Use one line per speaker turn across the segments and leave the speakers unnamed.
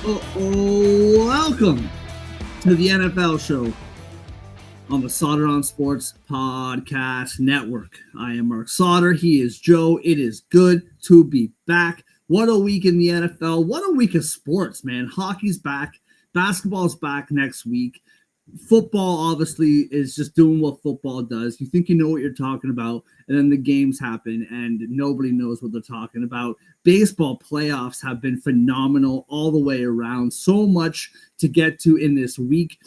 Welcome to the NFL show on the Sauter on Sports Podcast Network. I am Mark Sauter. He is Joe. It is good to be back. What a week in the NFL. What a week of sports, man. Hockey's back. Basketball's back next week. Football obviously is just doing what football does. You think you know what you're talking about, and then the games happen and nobody knows what they're talking about. Baseball playoffs have been phenomenal all the way around. So much to get to in this week.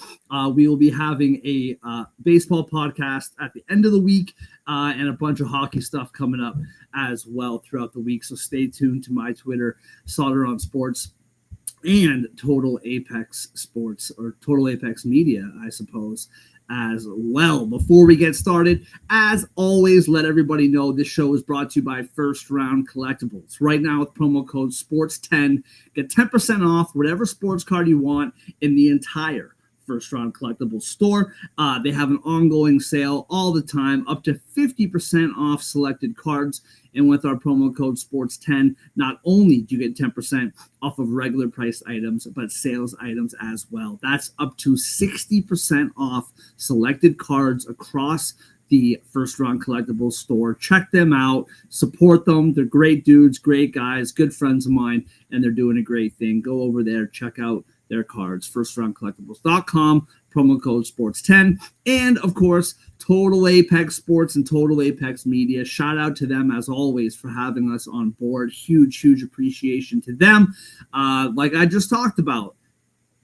We will be having a baseball podcast at the end of the week and a bunch of hockey stuff coming up as well throughout the week. So stay tuned to my Twitter, Sauter on Sports, and Total Apex Sports, or Total Apex Media, I suppose, as well. Before we get started, as always, let everybody know this show is brought to you by First Round Collectibles. Right now with promo code SPORTS10, get 10% off whatever sports card you want in the entire First Round Collectibles store. They have an ongoing sale all the time, up to 50% off selected cards. And with our promo code SPORTS10, not only do you get 10% off of regular priced items, but sales items as well. That's up to 60% off selected cards across the First Round Collectibles store. Check them out. Support them. They're great dudes, great guys, good friends of mine, and they're doing a great thing. Go over there, check out their cards, firstroundcollectibles.com, promo code SPORTS10, and of course, Total Apex Sports and Total Apex Media. Shout out to them as always for having us on board. Huge appreciation to them. Like I just talked about,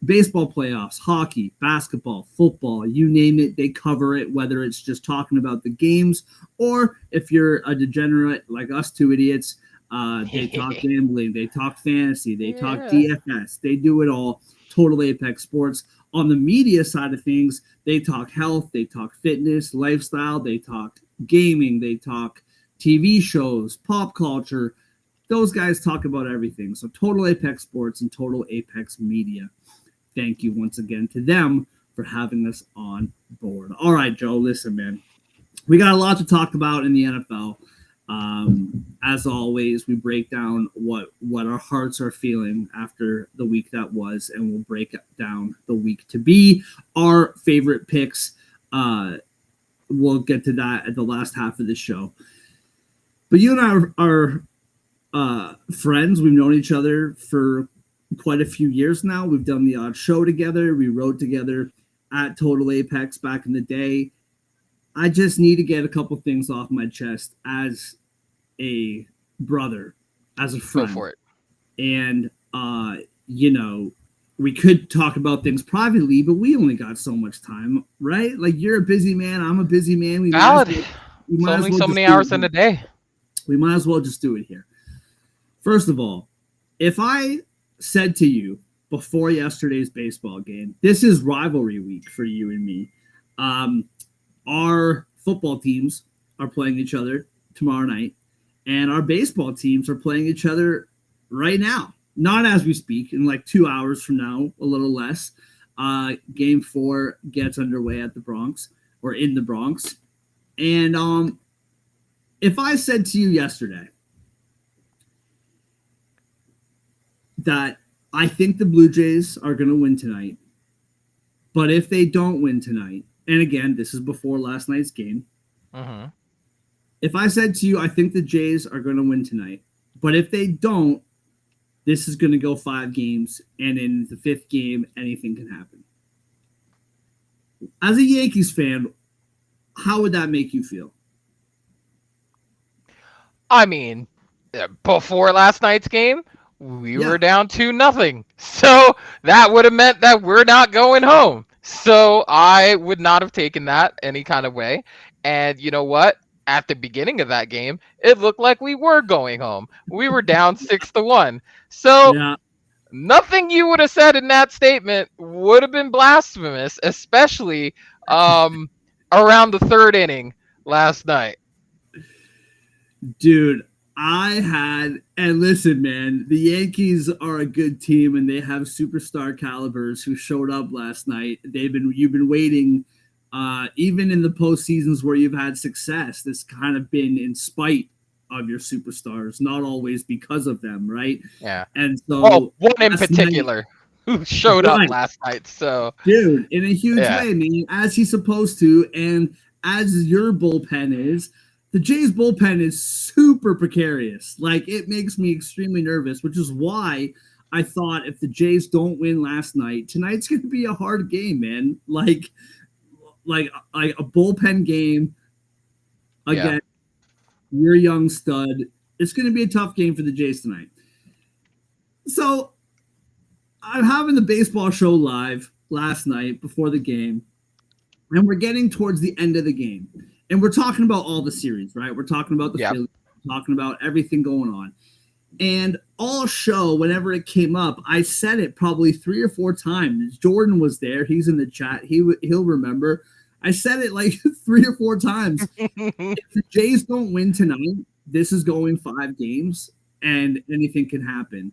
baseball playoffs, hockey, basketball, football, you name it, they cover it, whether it's just talking about the games or if you're a degenerate like us two idiots, they talk gambling, they talk fantasy, they talk DFS, they do it all. Total Apex Sports. On the media side of things, they talk health, they talk fitness, lifestyle, they talk gaming, they talk TV shows, pop culture. Those guys talk about everything. So Total Apex Sports and Total Apex Media. Thank you once again to them for having us on board. All right, Joe, listen, man. We got a lot to talk about in the NFL. As always, we break down what our hearts are feeling after the week that was, and we'll break down the week to be. Our favorite picks, we'll get to that at the last half of the show. But you and I are friends. We've known each other for quite a few years now. We've done the odd show together. We rode together at Total Apex back in the day. I just need to get a couple things off my chest as a brother, as a friend.
Go for it.
And, we could talk about things privately, but we only got so much time, right? Like, you're a busy man. I'm a busy man.
Valid. It's only so many hours in a day.
We might as well just do it here. First of all, if I said to you before yesterday's baseball game, this is rivalry week for you and me. Our football teams are playing each other tomorrow night, and our baseball teams are playing each other right now. Not as we speak, in like 2 hours from now, a little less. Game 4 gets underway at the Bronx, or in the Bronx. And if I said to you yesterday that I think the Blue Jays are going to win tonight, but if they don't win tonight, and again, this is before last night's game.
Mm-hmm.
If I said to you, I think the Jays are going to win tonight, but if they don't, this is going to go 5 games, and in the 5th game, anything can happen. As a Yankees fan, how would that make you feel?
I mean, before last night's game, we were down 2-0. So that would have meant that we're not going home. So I would not have taken that any kind of way. And you know what? At the beginning of that game, it looked like we were going home. We were down 6-1. So nothing you would have said in that statement would have been blasphemous, especially around the 3rd inning last night.
Dude, and listen, man, the Yankees are a good team, and they have superstar calibers who showed up last night. You've been waiting, even in the postseasons where you've had success. This kind of been in spite of your superstars, not always because of them, right?
Yeah.
And so,
one in particular. who showed up
Right.
last night. So
Dude, in a huge
yeah,
way, man, as he's supposed to, and as your bullpen is, the Jays bullpen is super precarious. Like it makes me extremely nervous, which is why I thought if the Jays don't win last night, tonight's going to be a hard game, man. Like a bullpen game
yeah,
against your young stud. It's going to be a tough game for the Jays tonight. So I'm having the baseball show live last night before the game, and we're getting towards the end of the game. And we're talking about all the series, right? We're talking about the
yep.
Phillies, we're talking about everything going on. And all show, whenever it came up, I said it probably 3 or 4 times. Jordan was there. He's in the chat. He'll remember. I said it like 3 or 4 times. If the Jays don't win tonight, this is going 5 games, and anything can happen.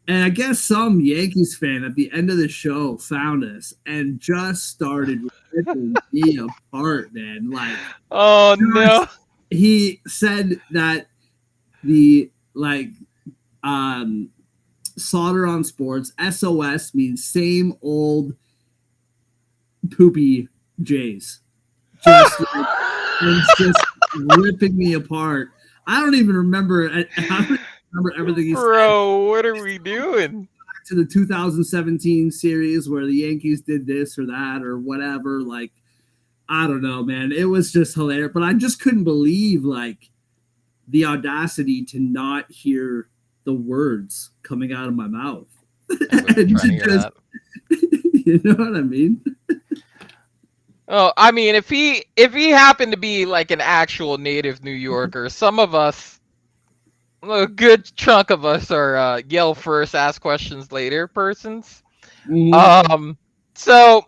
And I guess some Yankees fan at the end of the show found us and just started ripping me apart, man. Like,
Oh no.
he said that the solder on sports, S.O.S means same old poopy Jays. It's just ripping me apart. I don't even remember. I don't remember everything he said.
Bro, what are we doing?
To the 2017 series where the Yankees did this or that or whatever. Like, I don't know, man. It was just hilarious. But I just couldn't believe like the audacity to not hear the words coming out of my mouth. And
Trying to hear
just,
that.
you know what I mean?
Oh, I mean, if he happened to be like an actual native New Yorker, some of us, a good chunk of us are yell first, ask questions later persons. So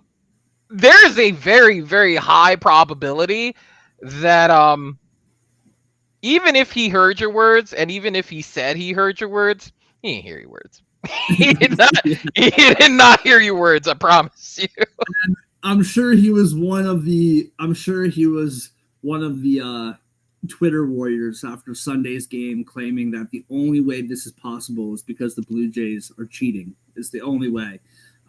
there is a very, very high probability that even if he heard your words, and even if he said he heard your words, he didn't hear your words. he did not.
Yeah.
He did not hear your words. I promise you.
I'm sure he was one of the Twitter warriors after Sunday's game, claiming that the only way this is possible is because the Blue Jays are cheating. It's the only way.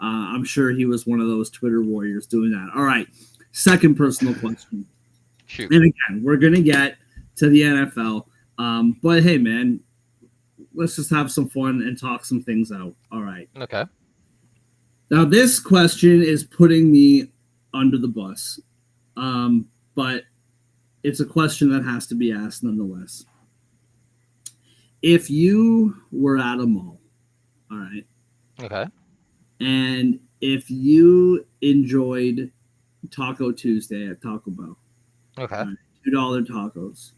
I'm sure he was one of those Twitter warriors doing that. All right, second personal question.
Shoot.
And again, we're gonna get to the NFL, but hey, man, let's just have some fun and talk some things out. All right.
Okay.
Now, this question is putting me under the bus, but it's a question that has to be asked nonetheless. If you were at a mall, all right,
Okay.
and if you enjoyed Taco Tuesday at Taco Bell,
Okay.
right, $2 tacos,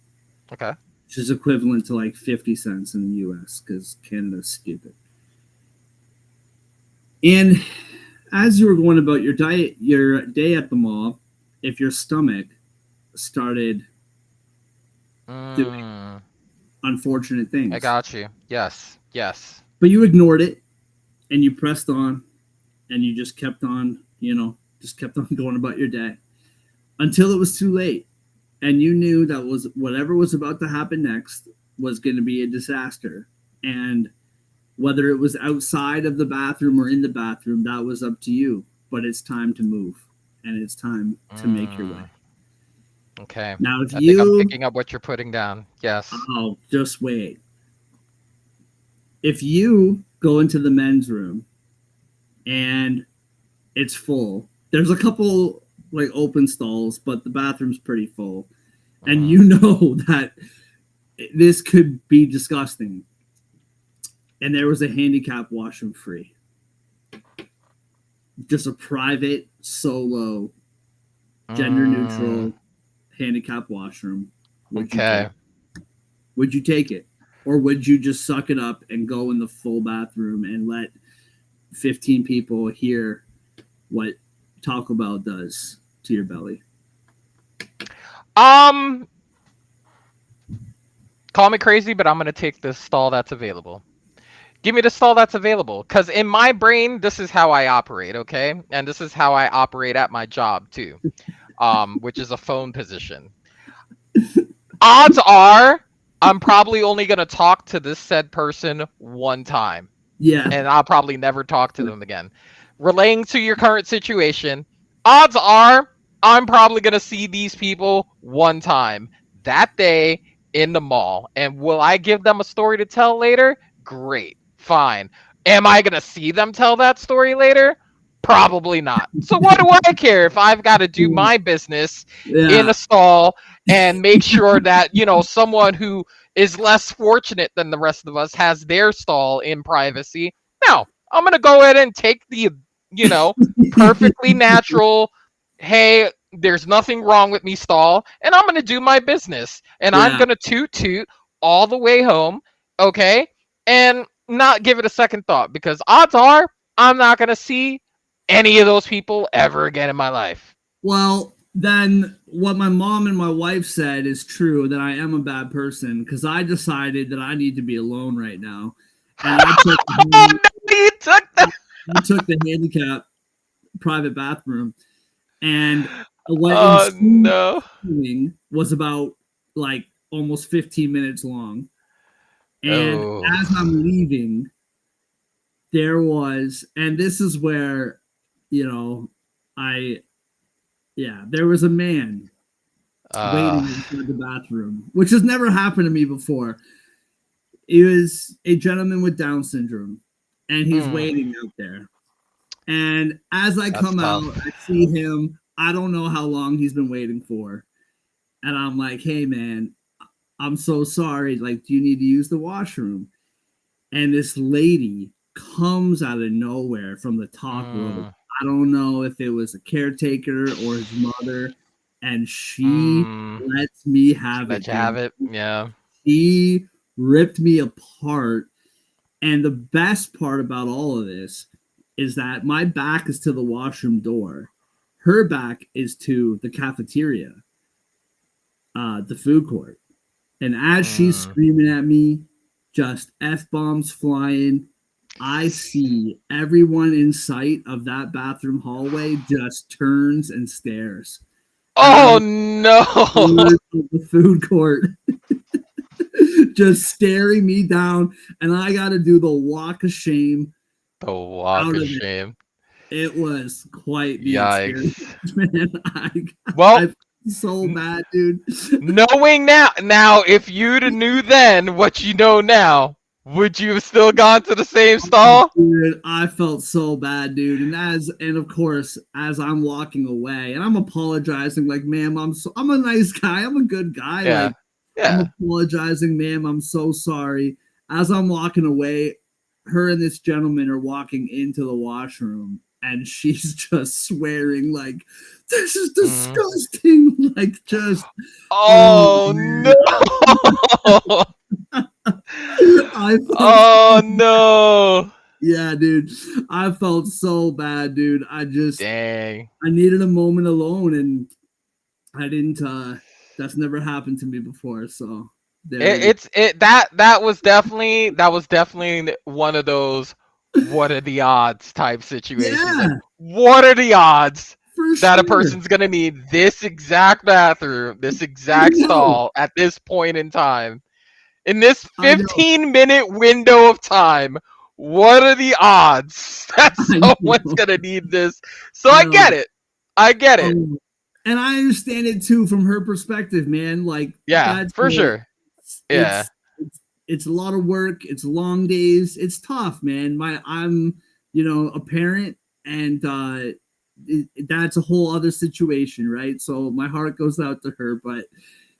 Okay.
which is equivalent to like 50 cents in the U.S. because Canada's stupid. And as you were going about your day at the mall, if your stomach started doing unfortunate things,
I got you. Yes. Yes.
but you ignored it and you pressed on and you just kept on, just kept on going about your day until it was too late. And you knew that was whatever was about to happen next was going to be a disaster. And whether it was outside of the bathroom or in the bathroom, that was up to you. But it's time to move, and it's time to make your way.
Okay.
Now, if
I think I'm picking up what you're putting down. Yes.
Oh, just wait. If you go into the men's room and it's full, there's a couple like open stalls, but the bathroom's pretty full, and you know that this could be disgusting. And there was a handicap washroom free. Just a private, solo, gender neutral handicap washroom. Would you take it? Or would you just suck it up and go in the full bathroom and let 15 people hear what Taco Bell does to your belly?
Call me crazy, but I'm going to take the stall that's available. Give me the stall that's available. Because in my brain, this is how I operate, okay? And this is how I operate at my job, too, which is a phone position. Odds are I'm probably only going to talk to this said person one time.
Yeah.
and I'll probably never talk to them again. Relating to your current situation, odds are I'm probably going to see these people one time that day in the mall. And will I give them a story to tell later? Great. Fine. Am I going to see them tell that story later? Probably not. So what do I care if I've got to do my business in
Yeah.
a stall and make sure that, someone who is less fortunate than the rest of us has their stall in privacy? No, I'm going to go ahead and take the, perfectly natural, hey, there's nothing wrong with me stall, and I'm going to do my business. And I'm
Yeah.
going to toot toot all the way home, okay? And not give it a second thought because odds are I'm not going to see any of those people ever again in my life.
Well, then what my mom and my wife said is true, that I am a bad person because I decided that I need to be alone right now. And
Oh, no, you took that.
I took the handicap private bathroom. And what
Oh,
ensued
no.
was about like almost 15 minutes long. And
Oh.
as I'm leaving, there was, and this is where, you know, I, yeah, there was a man
Uh,
waiting inside the bathroom, which has never happened to me before. He was a gentleman with Down syndrome, and he's
mm,
waiting out there. And as I
that's
come
tough.
out, I see him. I don't know how long he's been waiting for. And I'm like, hey, man, I'm so sorry. Like, do you need to use the washroom? And this lady comes out of nowhere from the top rope.
Mm,
I don't know if it was a caretaker or his mother, and she
mm.
lets me
She
have
let
it,
you have
dude.
it? Yeah.
She ripped me apart. And the best part about all of this is that my back is to the washroom door. Her back is to the cafeteria, the food court. And as she's
Mm.
screaming at me, just F bombs flying, I see everyone in sight of that bathroom hallway just turns and stares. And
Oh,
I'm
no.
in the food court, just staring me down. And I got to do the walk of shame
The walk
out
of
of it.
shame.
It was quite the experience,
Yikes.
man. I
Well,
felt so
n-
bad, dude.
knowing now, if you'd have knew then what you know now, would you have still gone to the same stall?
Dude, I felt so bad, dude. And of course, as I'm walking away, and I'm apologizing, like, ma'am, I'm a nice guy, I'm a good guy.
Yeah.
Like, I'm
Yeah.
apologizing, ma'am. I'm so sorry. As I'm walking away, her and this gentleman are walking into the washroom, and she's just swearing, like, this is
Mm.
disgusting. Like, just, oh
Oh,
man.
no.
I felt
Oh, no.
yeah, dude. I felt so bad, dude.
Dang.
I needed a moment alone, and I didn't that's never happened to me before, so there
It,
it is.
it's it that was definitely one of those what are the odds type situations. Like,
Yeah,
what are the odds
for
that a
sure.
person's gonna need this exact bathroom, this
I
exact
know.
stall at this point in time? In this
I know.
15-minute window of time, what are the odds that
I
someone's
know.
gonna need this? So
I
I
know.
get it. I get it.
And I understand it too from her perspective, man. Like
Yeah,
that's
for sure. Yeah.
it's a lot of work. It's long days. It's tough, man. I'm a parent, and that's a whole other situation, right? So my heart goes out to her, but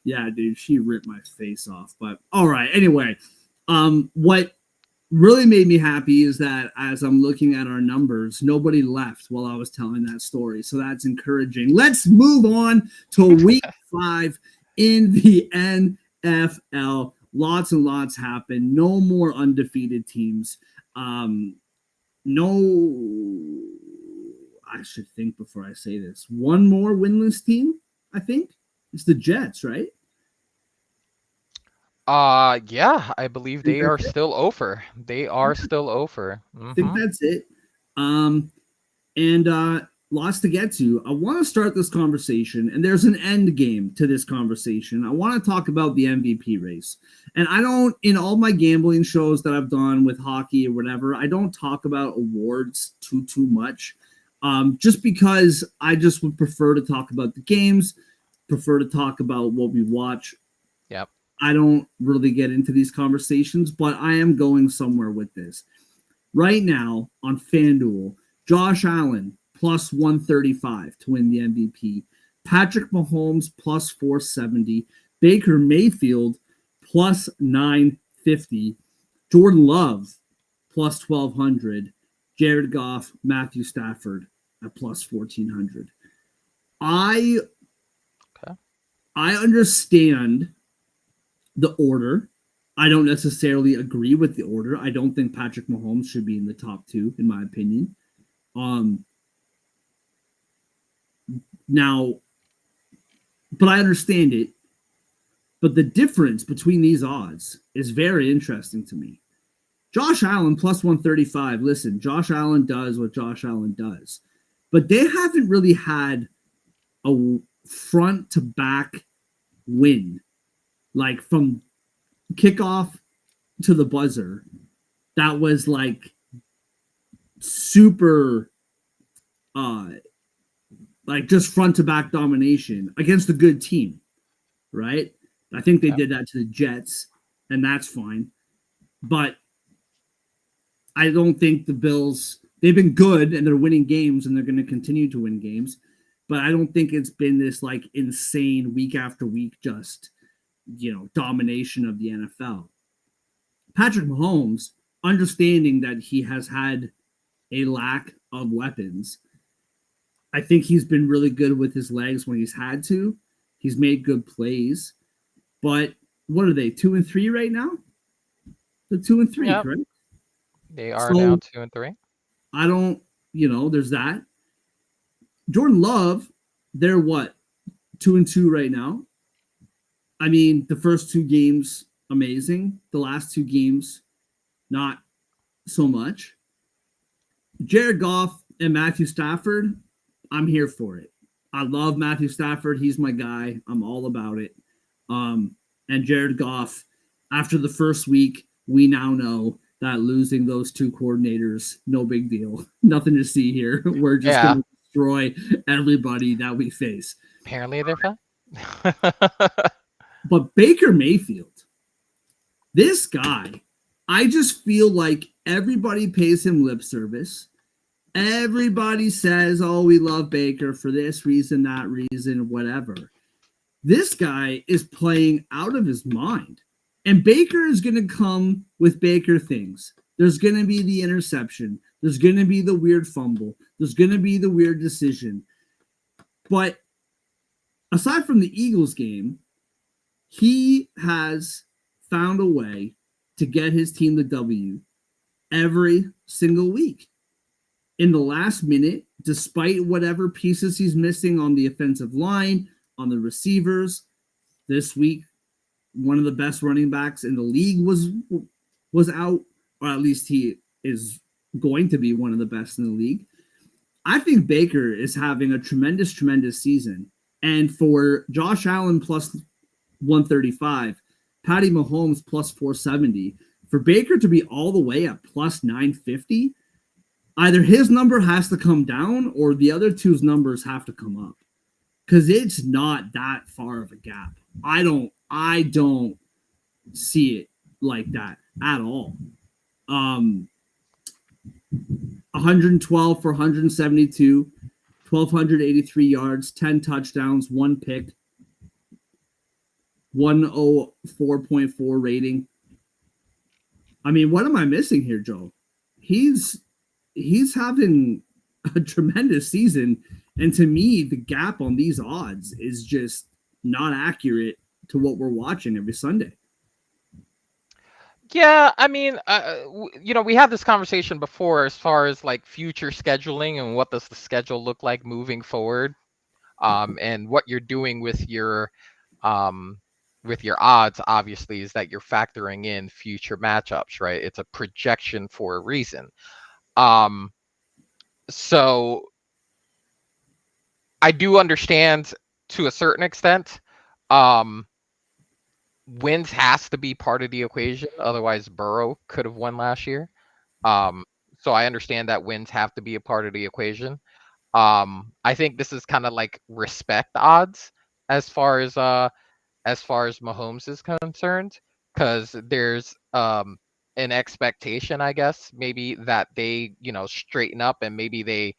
yeah, dude, she ripped my face off. But all right, anyway, what really made me happy is that as I'm looking at our numbers, nobody left while I was telling that story. So that's encouraging. Let's move on to week 5 in the NFL. Lots and lots happened. No more undefeated teams. No, I should think before I say this. One more winless team, I think. It's the Jets, right?
Yeah, I believe
I think
they
that's
are
it.
still over. They are still over.
I think
Mm-hmm.
that's it. Um, and lots to get to. I want to start this conversation, and there's an end game to this conversation. I want to talk about the MVP race. And I don't, in all my gambling shows that I've done with hockey or whatever, I don't talk about awards too much. Just because I just would prefer to talk about the games, prefer to talk about what we watch.
Yep.
I don't really get into these conversations, but I am going somewhere with this. Right now on FanDuel, Josh Allen plus 135 to win the MVP. Patrick Mahomes plus 470. Baker Mayfield plus 950. Jordan Love plus 1200. Jared Goff, Matthew Stafford at plus 1400. I
Okay.
I understand the order. I don't necessarily agree with the order. I don't think Patrick Mahomes should be in the top two, in my opinion. Now, but I understand it. But the difference between these odds is very interesting to me. Josh Allen plus 135. Listen, Josh Allen does what Josh Allen does, but they haven't really had a front to back win, like from kickoff to the buzzer. That was like super, like just front to back domination against a good team, right? I think they did that to the Jets, and that's fine. But I don't think the Bills, they've been good and they're winning games and they're going to continue to win games. But I don't think it's been this like insane week after week, just, domination of the NFL. Patrick Mahomes, understanding that he has had a lack of weapons, I think he's been really good with his legs when he's had to. He's made good plays. But what are they, 2-3 right now? They're 2-3,
Yep.
correct?
They are now
So
2-3.
I don't, there's that. Jordan Love, they're what? 2-2 right now. I mean, the first two games, amazing. The last two games, not so much. Jared Goff and Matthew Stafford, I'm here for it. I love Matthew Stafford. He's my guy. I'm all about it. And Jared Goff, after the first week, we now know that losing those two coordinators, no big deal. Nothing to see here. We're just
Yeah.
going to destroy everybody that we face.
Apparently they're fine.
But Baker Mayfield, this guy, I just feel like everybody pays him lip service. Everybody says, oh, we love Baker for this reason, that reason, whatever. This guy is playing out of his mind. And Baker is going to come with Baker things. There's going to be the interception. There's going to be the weird fumble. There's going to be the weird decision. But aside from the Eagles game, he has found a way to get his team the W every single week. In the last minute, despite whatever pieces he's missing on the offensive line, on the receivers, this week, one of the best running backs in the league was out, or at least he is going to be one of the best in the league. I think Baker is having a tremendous season. And for Josh Allen plus 135, Patty Mahomes plus 470, for Baker to be all the way at plus 950, either his number has to come down or the other two's numbers have to come up. Because it's not that far of a gap. I don't see it like that at all. 112 for 172, 1,283 yards, 10 touchdowns, 1 pick, 104.4 rating. I mean, what am I missing here, Joe? He's having a tremendous season. And to me, the gap on these odds is just not accurate to what we're watching every Sunday.
Yeah, I mean, we had this conversation before as far as like future scheduling and what does the schedule look like moving forward, and what you're doing with your odds. Obviously, is that you're factoring in future matchups, right? It's a projection for a reason. So I do understand to a certain extent. Um, Wins has to be part of the equation. Otherwise, Burrow could have won last year. Um, so I understand that wins have to be a part of the equation. I think this is kind of like respect odds as far as Mahomes is concerned, because there's an expectation, I guess, maybe that they straighten up and maybe they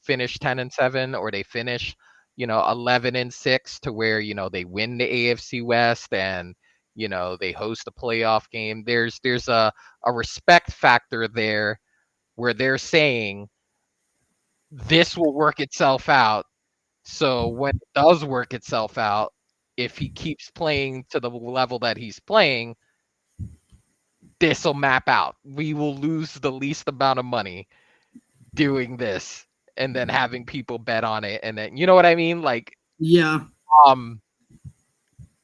finish 10-7, or they finish 11-6, to where they win the AFC West and they host a playoff game. There's a respect factor there where they're saying this will work itself out. So when it does work itself out, if he keeps playing to the level that he's playing, this will map out. We will lose the least amount of money doing this and then having people bet on it. And then, you know what I mean? Like,
Yeah,
um,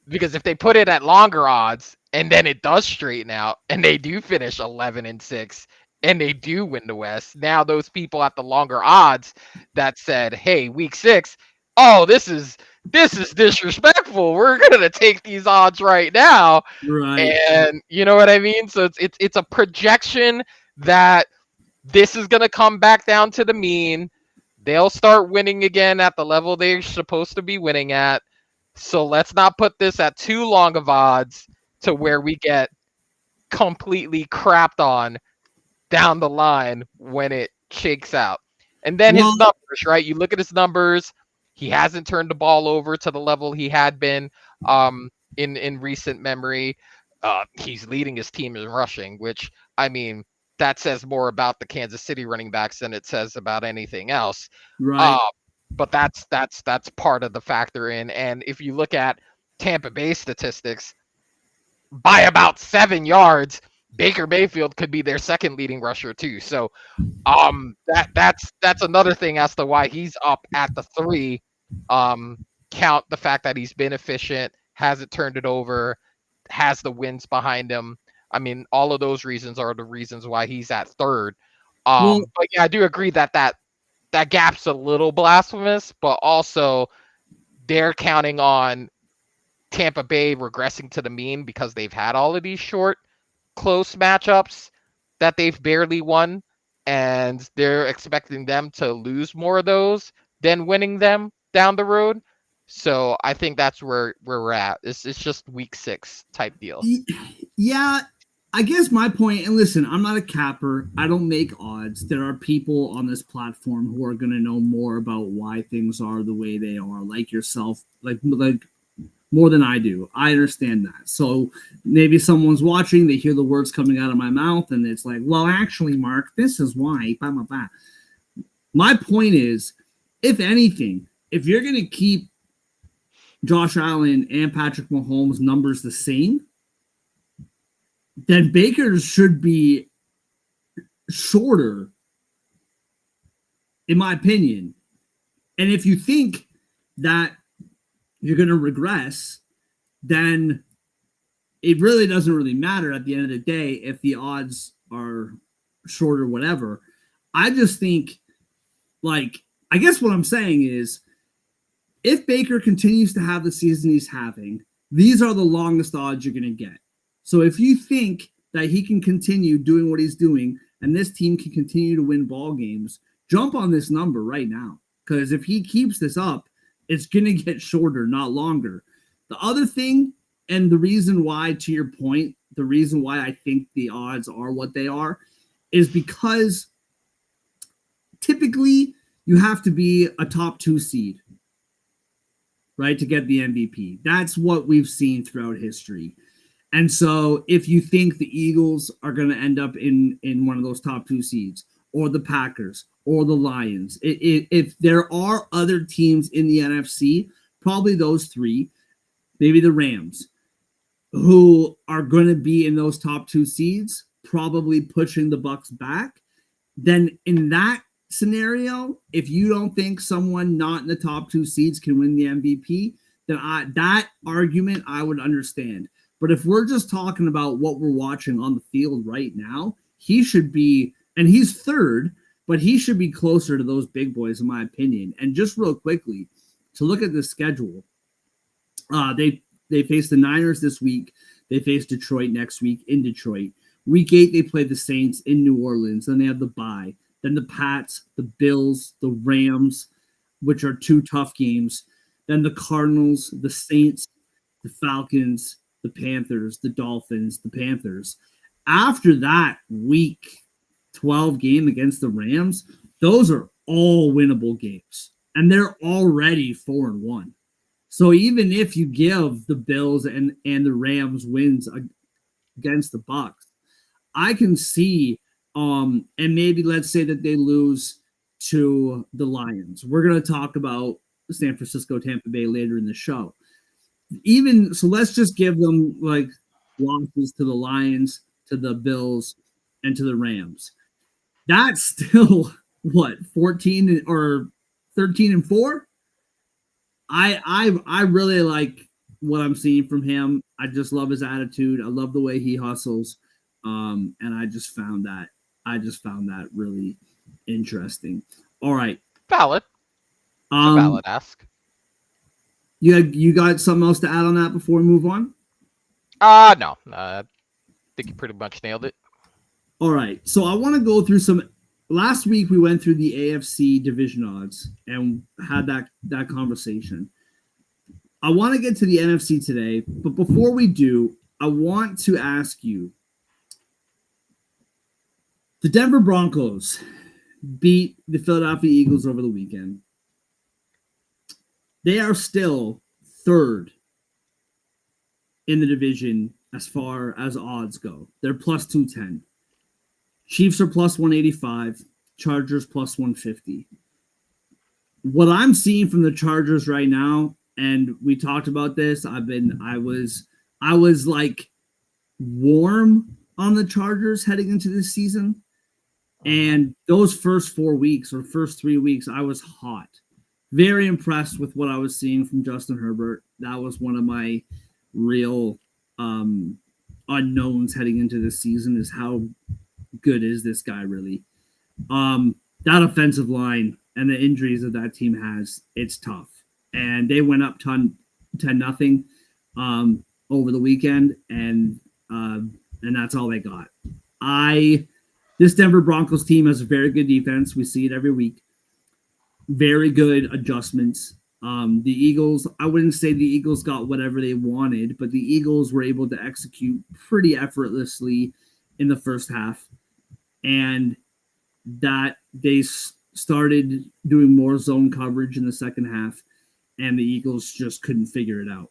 because if they put it at longer odds and then it does straighten out and they do finish 11-6 and they do win the West, now those people at the longer odds that said, "Hey, week 6, oh, this is disrespectful. We're going to take these odds right now."
right.
And you know what I mean? So it's a projection that this is going to come back down to the mean. They'll start winning again at the level they're supposed to be winning at. So let's not put this at too long of odds to where we get completely crapped on down the line when it shakes out. And then his
Well,
numbers, right? You look at his numbers. He hasn't turned the ball over to the level he had been in recent memory. He's leading his team in rushing, which, I mean, that says more about the Kansas City running backs than it says about anything else. Uh,
right.
but that's part of the factor in. And if you look at Tampa Bay statistics, by about 7 yards, Baker Mayfield could be their second leading rusher too. So that's another thing as to why he's up at the 3. Count the fact that he's been efficient, hasn't turned it over, has the wins behind him. I mean, all of those reasons are the reasons why he's at 3rd.
Well,
But yeah, I do agree that gap's a little blasphemous, but also they're counting on Tampa Bay regressing to the mean because they've had all of these short, close matchups that they've barely won, and they're expecting them to lose more of those than winning them down the road. So I think that's where we're at. It's just week 6 type deal.
yeah, I guess my point, and listen, I'm not a capper. I don't make odds. There are people on this platform who are going to know more about why things are the way they are, like yourself, like more than I do. I understand that. So maybe someone's watching, they hear the words coming out of my mouth, and it's like, well, actually, Mark, this is why. Blah, blah, blah. My point is, if anything, if you're going to keep Josh Allen and Patrick Mahomes' numbers the same, then Baker's should be shorter, in my opinion. And if you think that you're going to regress, then it really doesn't really matter at the end of the day if the odds are short or whatever. I just think, like, I guess what I'm saying is, if Baker continues to have the season he's having, these are the longest odds you're going to get. So if you think that he can continue doing what he's doing and this team can continue to win ball games, jump on this number right now. Because if he keeps this up, it's going to get shorter, not longer. The other thing, and the reason why, to your point, the reason why I think the odds are what they are is because typically you have to be a top 2 seed, right, to get the MVP. That's what we've seen throughout history. And so if you think the Eagles are going to end up in one of those top 2 seeds, or the Packers, or the Lions, if there are other teams in the NFC, probably those 3, maybe the Rams, who are going to be in those top 2 seeds, probably pushing the Bucks back, then in that scenario, if you don't think someone not in the top 2 seeds can win the MVP, then that argument I would understand. But if we're just talking about what we're watching on the field right now, he should be, and he's 3rd, but he should be closer to those big boys, in my opinion. And just real quickly, to look at the schedule, they face the Niners this week. They face Detroit next week in Detroit. Week 8, they play the Saints in New Orleans. Then they have the bye. Then the Pats, the Bills, the Rams, which are two tough games. Then the Cardinals, the Saints, the Falcons, the Panthers, the Dolphins, the Panthers. After that week 12 game against the Rams, those are all winnable games. And they're already 4-1. So even if you give the Bills and the Rams wins against the Bucks, I can see and maybe let's say that they lose to the Lions. We're going to talk about San Francisco, Tampa Bay later in the show. Even so, let's just give them like losses to the Lions, to the Bills, and to the Rams. That's still what 14 or 13-4. I really like what I'm seeing from him. I just love his attitude. I love the way he hustles. And I just found that really interesting. All right.
Valid. It's a valid ask.
You got something else to add on that before we move on?
No. I think you pretty much nailed it.
All right. So I want to go through some. Last week we went through the AFC division odds and had that conversation. I want to get to the NFC today, but before we do, I want to ask you. The Denver Broncos beat the Philadelphia Eagles over the weekend. They are still third in the division as far as odds go. They're plus 210. Chiefs are plus 185. Chargers plus 150. What I'm seeing from the Chargers right now, and we talked about this, I was like warm on the Chargers heading into this season. And those first 4 weeks or first 3 weeks, I was hot. Very impressed with what I was seeing from Justin Herbert. That was one of my real unknowns heading into this season is how good is this guy really. That offensive line and the injuries that team has, it's tough. And they went up 10-0 over the weekend, and that's all they got. This Denver Broncos team has a very good defense. We see it every week. Very good adjustments. The Eagles, I wouldn't say the Eagles got whatever they wanted, but the Eagles were able to execute pretty effortlessly in the first half. And that they started doing more zone coverage in the second half, and the Eagles just couldn't figure it out.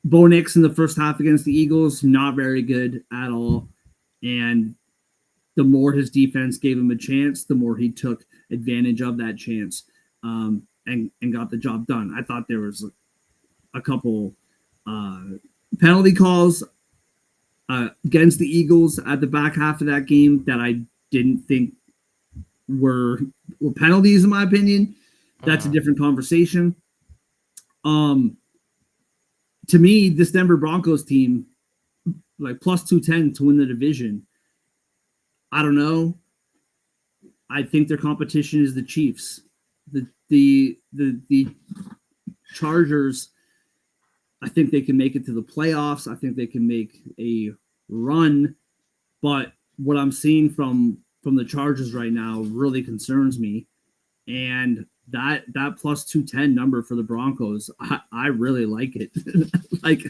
Bo Nix in the first half against the Eagles, not very good at all. And the more his defense gave him a chance, the more he took advantage of that chance and got the job done. I thought there was a couple penalty calls against the Eagles at the back half of that game that I didn't think were penalties, in my opinion. That's a different conversation. To me, this Denver Broncos team, like plus 210 to win the division, I don't know. I think their competition is the Chiefs. The Chargers, I think they can make it to the playoffs. I think they can make a run. But what I'm seeing from the Chargers right now really concerns me. And that plus 210 number for the Broncos, I really like it. Like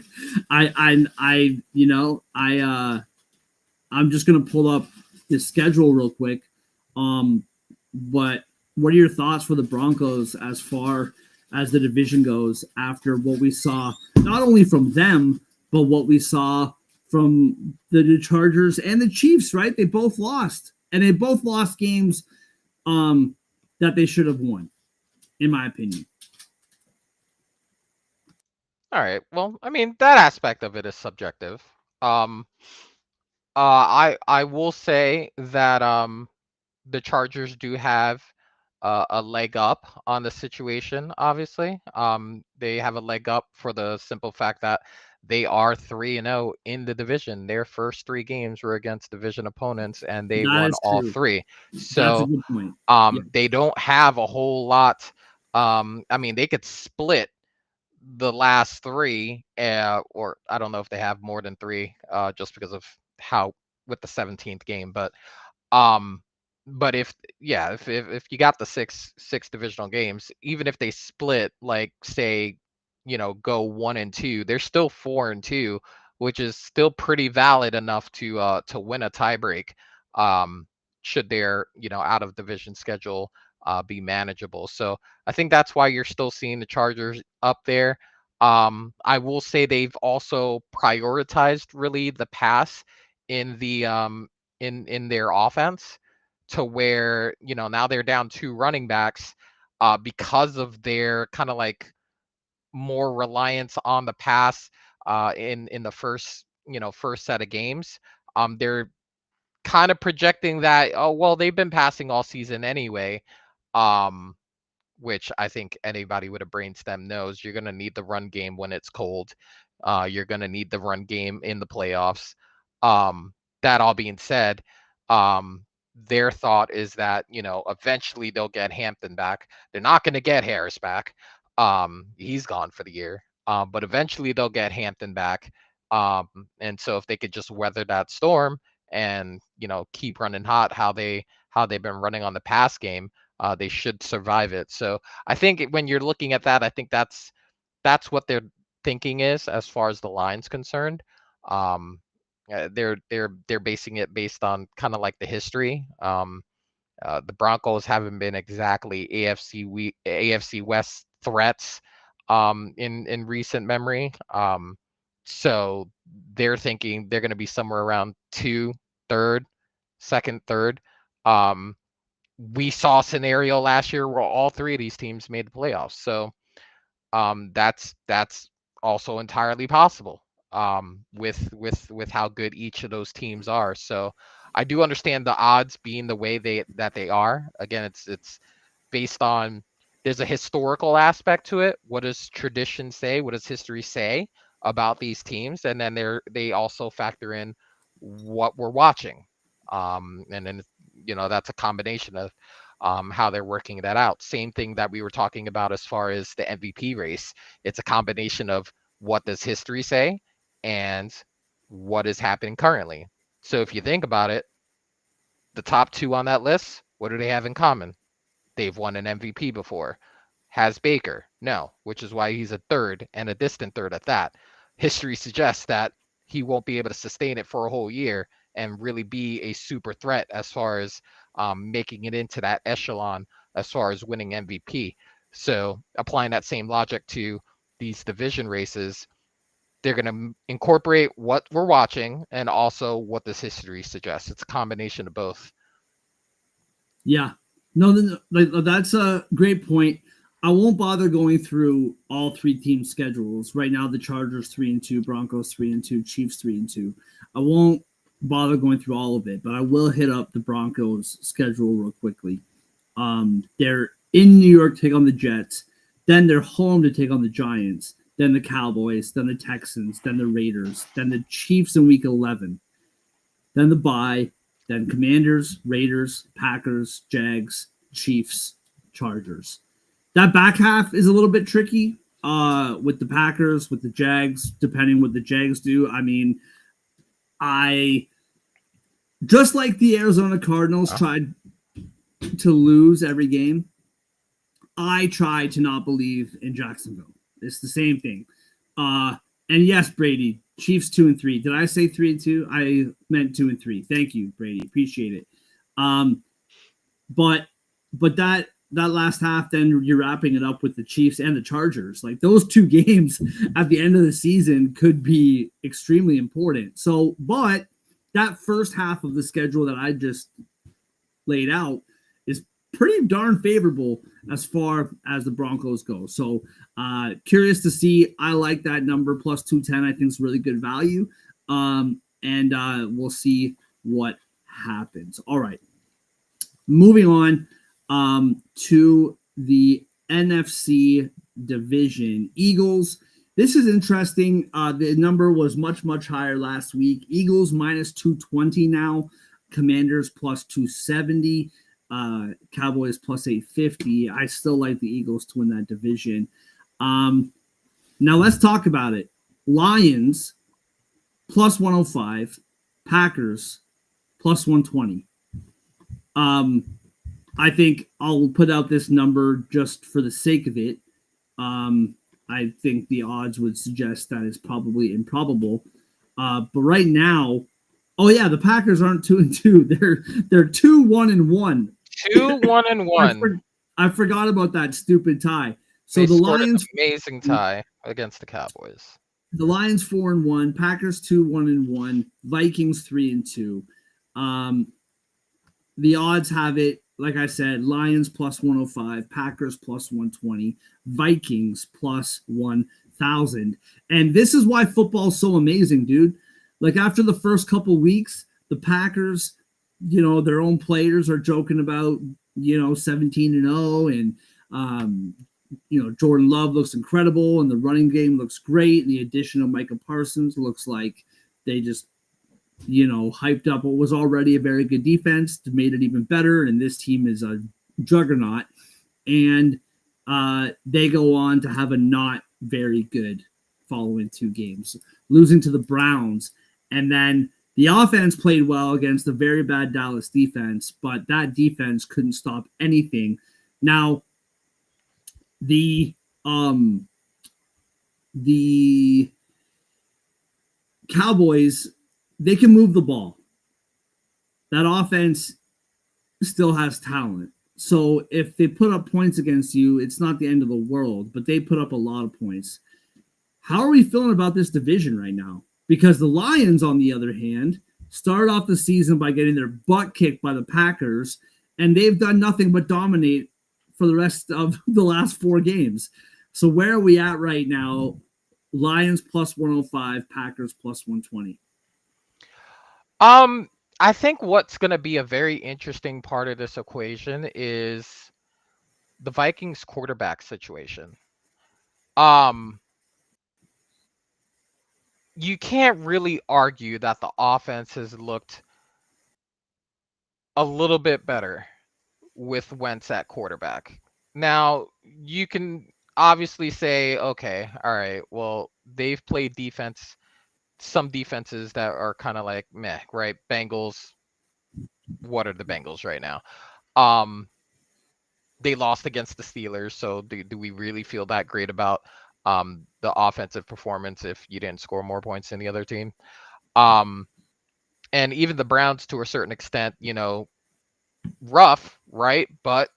I'm just gonna pull up the schedule real quick. But what are your thoughts for the Broncos as far as the division goes after what we saw, not only from them, but what we saw from the Chargers and the Chiefs, right? They both lost, and they both lost games that they should have won, in my opinion.
All right. Well, I mean, that aspect of it is subjective. I will say that the Chargers do have a leg up on the situation. Obviously, they have a leg up for the simple fact that They are 3-0 in the division. Their first 3 games were against division opponents, and they
That
won
is
all
true.
3.
That's a
So
good point. Yeah.
they don't have a whole lot. I mean, they could split the last 3, or I don't know if they have more than 3, just because of how with the 17th game. Um, but if you got the six divisional games, even if they split, like say, go 1-2, they're still 4-2, which is still pretty valid enough to win a tiebreak. Um, should their out of division schedule be manageable. So I think that's why you're still seeing the Chargers up there. I will say they've also prioritized really the pass in the in their offense, to where now they're down 2 running backs, because of their kind of like more reliance on the pass in the first set of games. They're kind of projecting that, oh well, they've been passing all season anyway. um which I think anybody with a brainstem knows you're going to need the run game when it's cold. You're going to need the run game in the playoffs. Um, that all being said, their thought is that, eventually they'll get Hampton back. They're not going to get Harris back. He's gone for the year. But eventually they'll get Hampton back. Um, and so if they could just weather that storm and, keep running hot how they've been running on the pass game, they should survive it. So I think when you're looking at that, I think that's what their thinking is as far as the line's concerned. Um, they're basing it based on kind of like the history. The Broncos haven't been exactly AFC West threats in recent memory. So they're thinking they're going to be somewhere around third, second, third. Um, we saw a scenario last year where all 3 of these teams made the playoffs. So that's also entirely possible, with how good each of those teams are. So I do understand the odds being the way they are. Again, it's based on, there's a historical aspect to it. What does tradition say? What does history say about these teams? And then they also factor in what we're watching. And then that's a combination of how they're working that out. Same thing that we were talking about as far as the MVP race. It's a combination of what does history say and what is happening currently. So if you think about it, the top 2 on that list, what do they have in common? They've won an MVP before. Has Baker? No, which is why he's a third, and a distant third at that. History suggests that he won't be able to sustain it for a whole year and really be a super threat as far as making it into that echelon as far as winning MVP. So applying that same logic to these division races, they're going to incorporate what we're watching and also what this history suggests. It's a combination of both.
Yeah. No, that's a great point. I won't bother going through all 3 team schedules. Right now, the Chargers 3-2, Broncos 3-2, Chiefs 3-2. I won't bother going through all of it, but I will hit up the Broncos schedule real quickly. They're in New York to take on the Jets. Then they're home to take on the Giants. Then the Cowboys. Then the Texans. Then the Raiders. Then the Chiefs in Week 11. Then the bye. Then Commanders, Raiders, Packers, Jags, Chiefs, Chargers. That back half is a little bit tricky with the Packers, with the Jags, depending what the Jags do. I mean, I just like the Arizona Cardinals tried to lose every game. I try to not believe in Jacksonville. It's the same thing. And yes, Brady, Chiefs 2-3. Did I say 3-2? I meant 2-3. Thank you, Brady. Appreciate it. But that last half, then you're wrapping it up with the Chiefs and the Chargers. Like those 2 games at the end of the season could be extremely important. So, but that first half of the schedule that I just laid out is pretty darn favorable as far as the Broncos go. So curious to see. I like that number plus 210. I think it's really good value. And we'll see what happens. All right. Moving on to the NFC division. Eagles This is interesting. The number was much, much higher last week. Eagles minus 220 now. Commanders plus 270. Cowboys plus 850. I still like the Eagles to win that division. Now let's talk about it. Lions plus 105. Packers plus 120. I think I'll put out this number just for the sake of it. I think the odds would suggest that it's probably improbable. But right now, oh yeah, the Packers aren't 2-2. They're 2-1-1.
2-1-1.
I forgot about that stupid tie. So
They
the
scored an
Lions,
amazing tie against the Cowboys.
the Lions 4-1, Packers 2-1-1, Vikings 3-2. The odds have it, like I said, Lions plus 105, Packers plus 120, Vikings plus 1,000. And this is why football's so amazing, dude. Like after the first couple weeks, the Packers, their own players are joking about, 17-0 and Jordan Love looks incredible and the running game looks great. And the addition of Micah Parsons looks like they just hyped up what was already a very good defense, made it even better. And this team is a juggernaut. And they go on to have a not very good following two games, losing to the Browns. And then the offense played well against a very bad Dallas defense, but that defense couldn't stop anything. Now, the Cowboys, they can move the ball. That offense still has talent. So if they put up points against you, it's not the end of the world, but they put up a lot of points. How are we feeling about this division right now? Because the Lions, on the other hand, started off the season by getting their butt kicked by the Packers, and they've done nothing but dominate for the rest of the last 4 games. So where are we at right now? Lions plus 105, Packers plus 120.
I think what's going to be a very interesting part of this equation is the Vikings quarterback situation. You can't really argue that the offense has looked a little bit better with Wentz at quarterback. Now, you can obviously say, okay, all right, well, they've played some defenses that are kind of like meh, right? Bengals, what are the Bengals right now? They lost against the Steelers, so do we really feel that great about the offensive performance if you didn't score more points than the other team? And even the Browns, to a certain extent, rough, right? But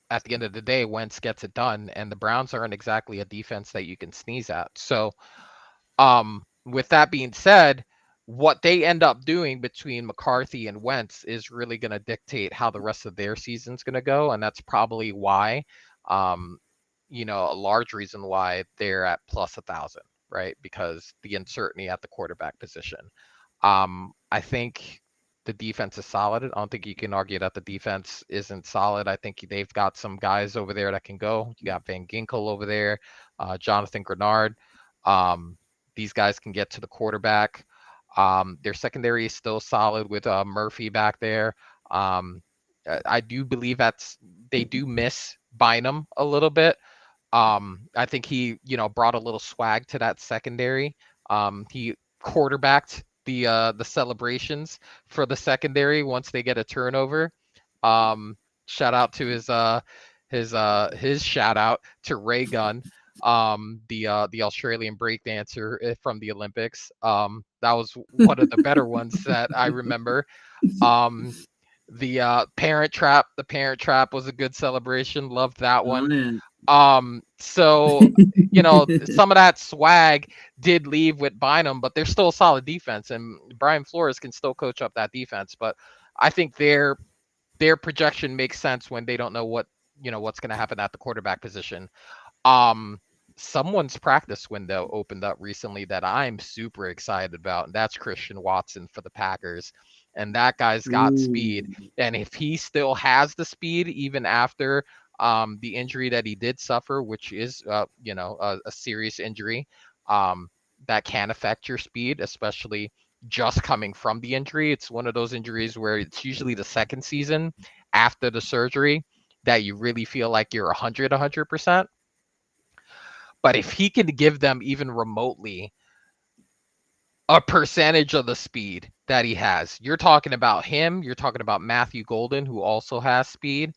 at the end of the day, Wentz gets it done, and the Browns aren't exactly a defense that you can sneeze at. So, with that being said, what they end up doing between McCarthy and Wentz is really going to dictate how the rest of their season's going to go, and that's probably why, a large reason why they're at plus 1,000, right? Because the uncertainty at the quarterback position. I think the defense is solid. I don't think you can argue that the defense isn't solid. I think they've got some guys over there that can go. You got Van Ginkel over there, Jonathan Grenard. These guys can get to the quarterback. Their secondary is still solid with Murphy back there. I do believe they do miss Bynum a little bit. I think he, brought a little swag to that secondary. He quarterbacked the celebrations for the secondary once they get a turnover. Shout out to his shout out to Ray Gunn, the Australian breakdancer from the Olympics. That was one of the better ones that I remember. The Parent Trap was a good celebration. Loved that one. So some of that swag did leave with Bynum, but they're still a solid defense, and Brian Flores can still coach up that defense. But I think their projection makes sense when they don't know what's going to happen at the quarterback position. Someone's practice window opened up recently that I'm super excited about, and that's Christian Watson for the Packers. And that guy's got speed, and if he still has the speed even after the injury that he did suffer, which is, a serious injury that can affect your speed, especially just coming from the injury. It's one of those injuries where it's usually the second season after the surgery that you really feel like you're 100%. But if he can give them even remotely a percentage of the speed that he has, you're talking about him, you're talking about Matthew Golden, who also has speed.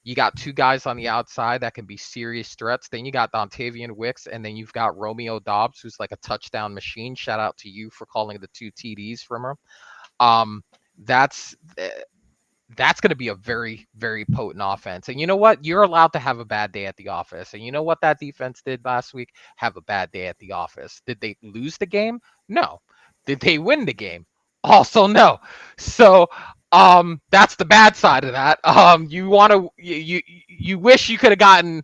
You got two guys on the outside that can be serious threats. Then you got Dontavian Wicks, and then you've got Romeo Dobbs, who's like a touchdown machine. Shout out to you for calling the 2 TDs from him. Um, that's that's going to be a very, very potent offense. And you know what? You're allowed to have a bad day at the office. And you know what that defense did last week? Have a bad day at the office. Did they lose the game? No. Did they win the game? Also no. So that's the bad side of that. You wish you could have gotten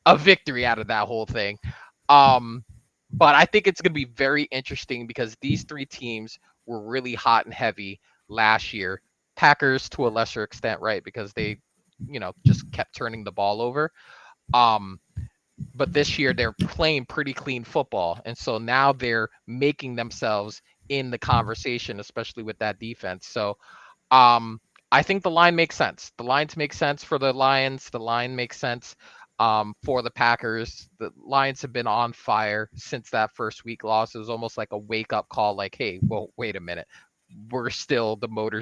a victory out of that whole thing. But I think it's going to be very interesting because these three teams were really hot and heavy last year. Packers to a lesser extent, right? Because they, just kept turning the ball over. But this year they're playing pretty clean football. And so now they're making themselves in the conversation, especially with that defense. So I think the line makes sense. The lines make sense for the Lions. The line makes sense for the Packers. The Lions have been on fire since that first week loss. It was almost like a wake up call, like, hey, well, wait a minute. We're still the Motor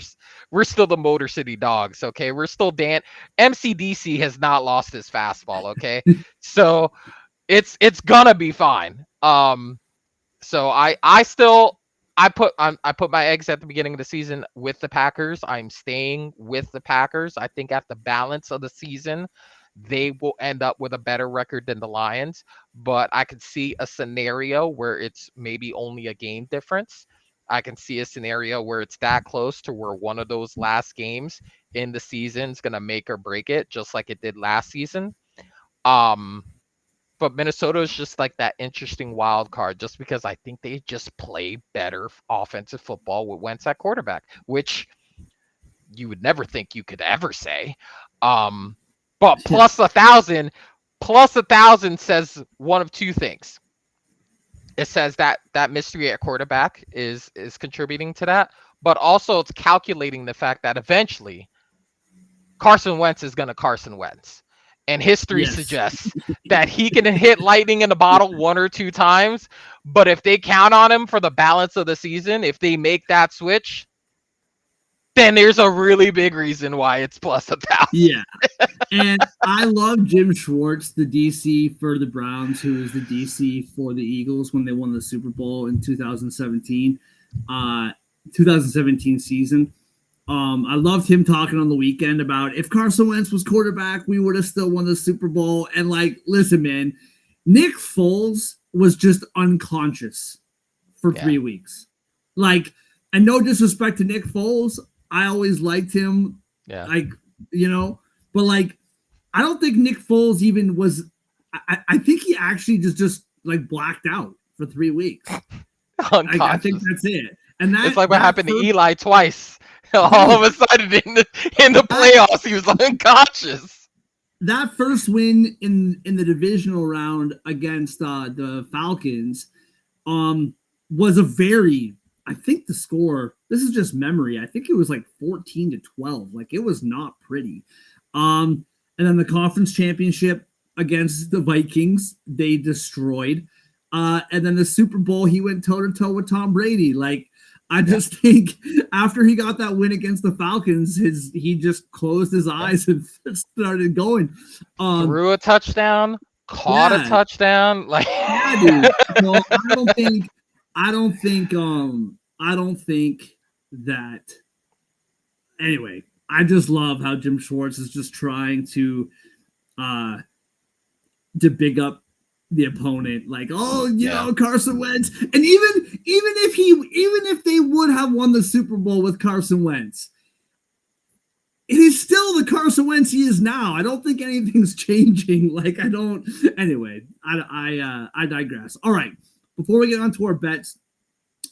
City Dogs, okay? We're still MCDC has not lost his fastball, okay? So it's gonna be fine. So I put my eggs at the beginning of the season with the Packers. I'm staying with the Packers. I think at the balance of the season, they will end up with a better record than the Lions, but I could see a scenario where it's maybe only a game difference. I can see a scenario where it's that close to where one of those last games in the season is going to make or break it, just like it did last season. But Minnesota is just like that interesting wild card, just because I think they just play better offensive football with Wentz at quarterback, which you would never think you could ever say. But plus 1,000 says one of two things. It says that mystery at quarterback is contributing to that, but also it's calculating the fact that eventually Carson Wentz is going to Carson Wentz. And history suggests that he can hit lightning in a bottle one or two times, but if they count on him for the balance of the season, if they make that switch, then there's a really big reason why it's plus 1,000.
Yeah. And I love Jim Schwartz, the DC for the Browns, who was the DC for the Eagles when they won the Super Bowl in 2017 season. I loved him talking on the weekend about if Carson Wentz was quarterback, we would have still won the Super Bowl. And listen, man, Nick Foles was just unconscious for 3 weeks. And no disrespect to Nick Foles, I always liked him. Yeah. But I don't think Nick Foles even was. I think he actually just blacked out for 3 weeks. I think that's it. And
it's like what happened to Eli twice. All of a sudden in the playoffs, he was unconscious.
That first win in the divisional round against the Falcons was a very, I think the score, this is just memory, I think it was 14-12. It was not pretty. And then the conference championship against the Vikings, they destroyed. And then the Super Bowl, he went toe-to-toe with Tom Brady. I just think after he got that win against the Falcons, he just closed his eyes and started going.
Threw a touchdown, caught a touchdown.
Dude. Well, I don't think that. Anyway, I just love how Jim Schwartz is just trying to big up the opponent, Carson Wentz, and even if they would have won the Super Bowl with Carson Wentz, it is still the Carson Wentz he is now. I don't think anything's changing. Anyway, I digress. All right, before we get on to our bets,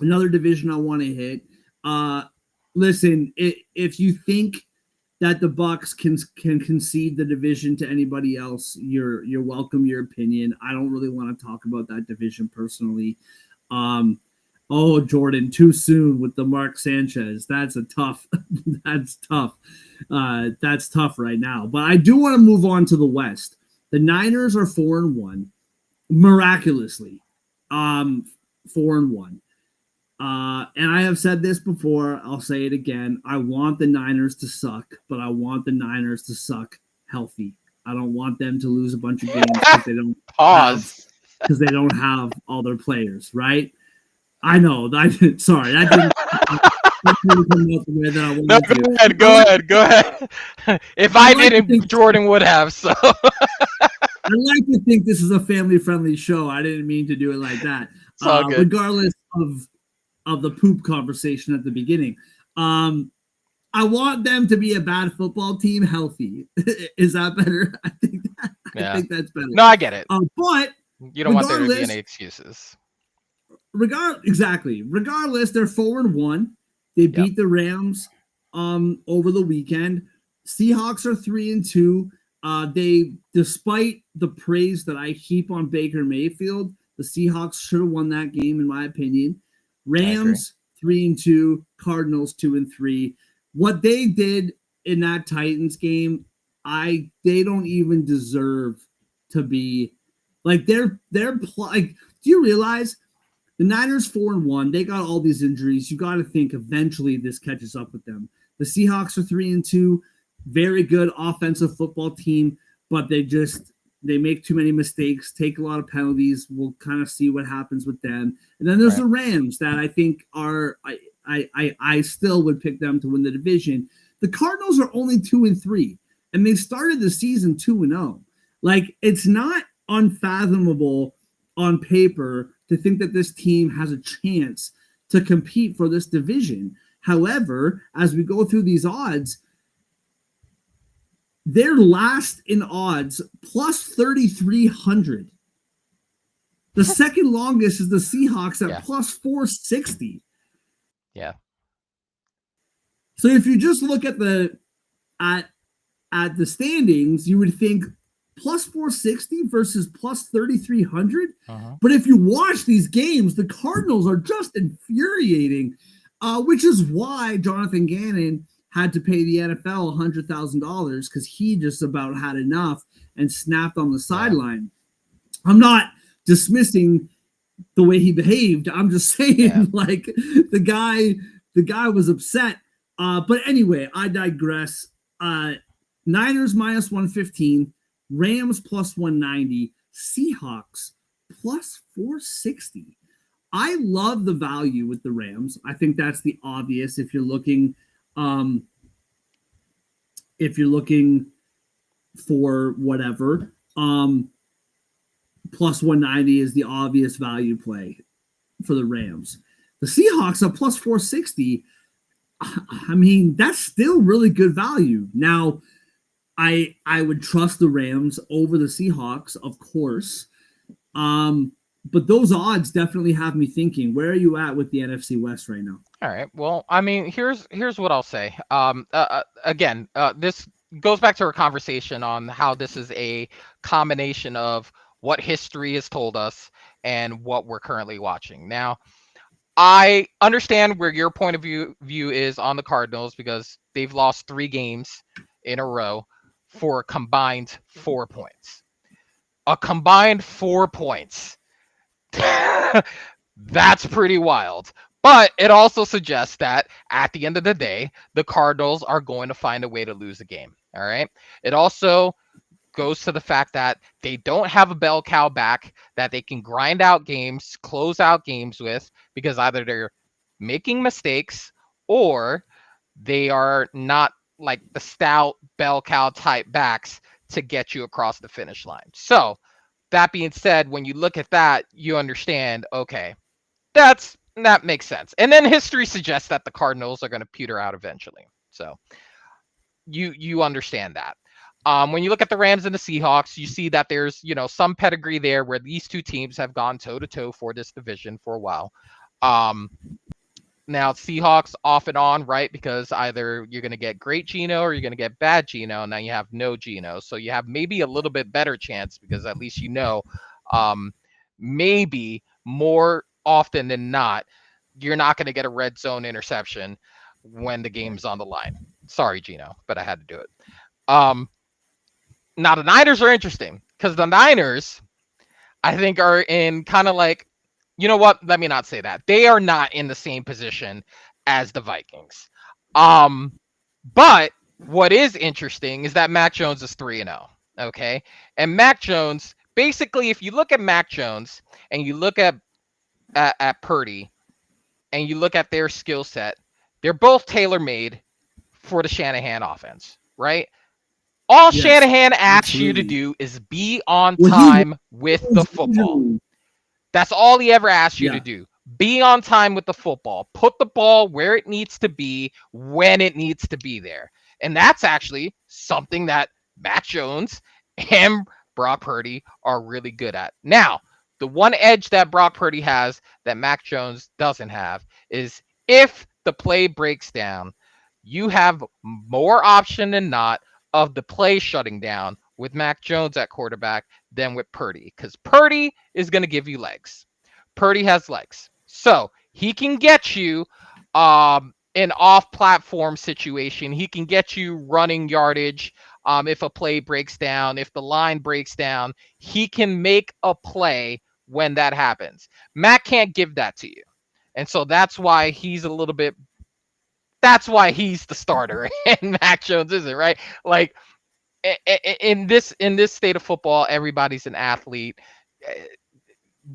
another division I want to hit. Listen, if you think that the Bucks can concede the division to anybody else, you're welcome your opinion. I don't really want to talk about that division personally. Oh, Jordan, too soon with the Mark Sanchez. That's a tough. That's tough. That's tough right now. But I do want to move on to the West. The Niners are 4-1, miraculously. 4-1. And I have said this before. I'll say it again. I want the Niners to suck, but I want the Niners to suck healthy. I don't want them to lose a bunch of games because they don't
Pause.
because they don't have all their players, right? I know. Sorry, that didn't come out the way that I wanted
No,
to.
go ahead. If I didn't, Jordan would have. So
I like to think this is a family-friendly show. I didn't mean to do it like that.
It's all good.
Regardless of the poop conversation at the beginning, I want them to be a bad football team healthy. Is that better? I think that's better.
No, I get it.
But
you don't want there to be any excuses.
Regardless, they're 4-1. They beat the Rams over the weekend. Seahawks are 3-2. They, despite the praise that I heap on Baker Mayfield, the Seahawks should have won that game, in my opinion. Rams 3-2, Cardinals 2-3. What they did in that Titans game, they don't even deserve to be like they're like. Do you realize the Niners 4-1? They got all these injuries. You got to think eventually this catches up with them. The Seahawks are 3-2. Very good offensive football team, but they make too many mistakes, take a lot of penalties. We'll kind of see what happens with them. And then there's the Rams that I think are I still would pick them to win the division. The Cardinals are only 2-3, and they started the season 2-0. Like, it's not unfathomable on paper to think that this team has a chance to compete for this division. However, as we go through these odds, they're last in odds, plus 3,300. The second longest is the Seahawks at plus 460.
Yeah.
So if you just look at the standings, you would think plus 460 versus plus 3,300. But if you watch these games, the Cardinals are just infuriating, which is why Jonathan Gannon had to pay the NFL $100,000 because he just about had enough and snapped on the sideline. I'm not dismissing the way he behaved. I'm just saying, like, the guy was upset. But anyway, I digress. Niners minus 115, Rams plus 190, Seahawks plus 460. I love the value with the Rams. I think that's the obvious if you're looking for whatever. Plus 190 is the obvious value play for the Rams. The Seahawks at plus 460. I mean, that's still really good value. Now, I would trust the Rams over the Seahawks, of course. But those odds definitely have me thinking, where are you at with the NFC West right now?
All right. Well, I mean, here's what I'll say. Again, this goes back to our conversation on how this is a combination of what history has told us and what we're currently watching. Now, I understand where your point of view is on the Cardinals because they've lost 3 games in a row for a combined 4 points. A combined 4 points. That's pretty wild. But it also suggests that at the end of the day, the Cardinals are going to find a way to lose a game. All right. It also goes to the fact that they don't have a bell cow back that they can grind out games, close out games with, because either they're making mistakes or they are not like the stout bell cow type backs to get you across the finish line. So that being said, when you look at that, you understand, okay, that makes sense. And then history suggests that the Cardinals are going to peter out eventually. So you understand that. When you look at the Rams and the Seahawks, you see that there's, some pedigree there where these two teams have gone toe to toe for this division for a while. Now, Seahawks off and on, right? Because either you're going to get great Geno or you're going to get bad Geno. Now you have no Geno. So you have maybe a little bit better chance because at least um, maybe more often than not, you're not going to get a red zone interception when the game's on the line. Sorry, Geno, but I had to do it. Um, Now, the Niners are interesting because the Niners, I think, are in kind of like, you know what? Let me not say that. They are not in the same position as the Vikings. Um, but what is interesting is that Mac Jones is 3-0. Okay. And Mac Jones, basically, if you look at Mac Jones and you look at Purdy and you look at their skill set, they're both tailor made for the Shanahan offense, right? All
Yes,
Shanahan asks you to
absolutely.
do is be on
Well, he
time with the
was
football.
usually,
That's all he ever asks you to
yeah,
do. Be on time with the football. Put the ball where it needs to be when it needs to be there. And that's actually something that Matt Jones and Brock Purdy are really good at. Now, the one edge that Brock Purdy has that Mac Jones doesn't have is if the play breaks down, you have more option than not of the play shutting down with Mac Jones at quarterback than with Purdy because Purdy is going to give you legs. Purdy has legs. So he can get you an off platform situation. He can get you running yardage if a play breaks down, if the line breaks down. He can make a play when that happens. Matt can't give that to you. And so that's why he's a little bit that's why he's the starter and Mac Jones isn't, right? Like in this state of football, everybody's an athlete. Eh,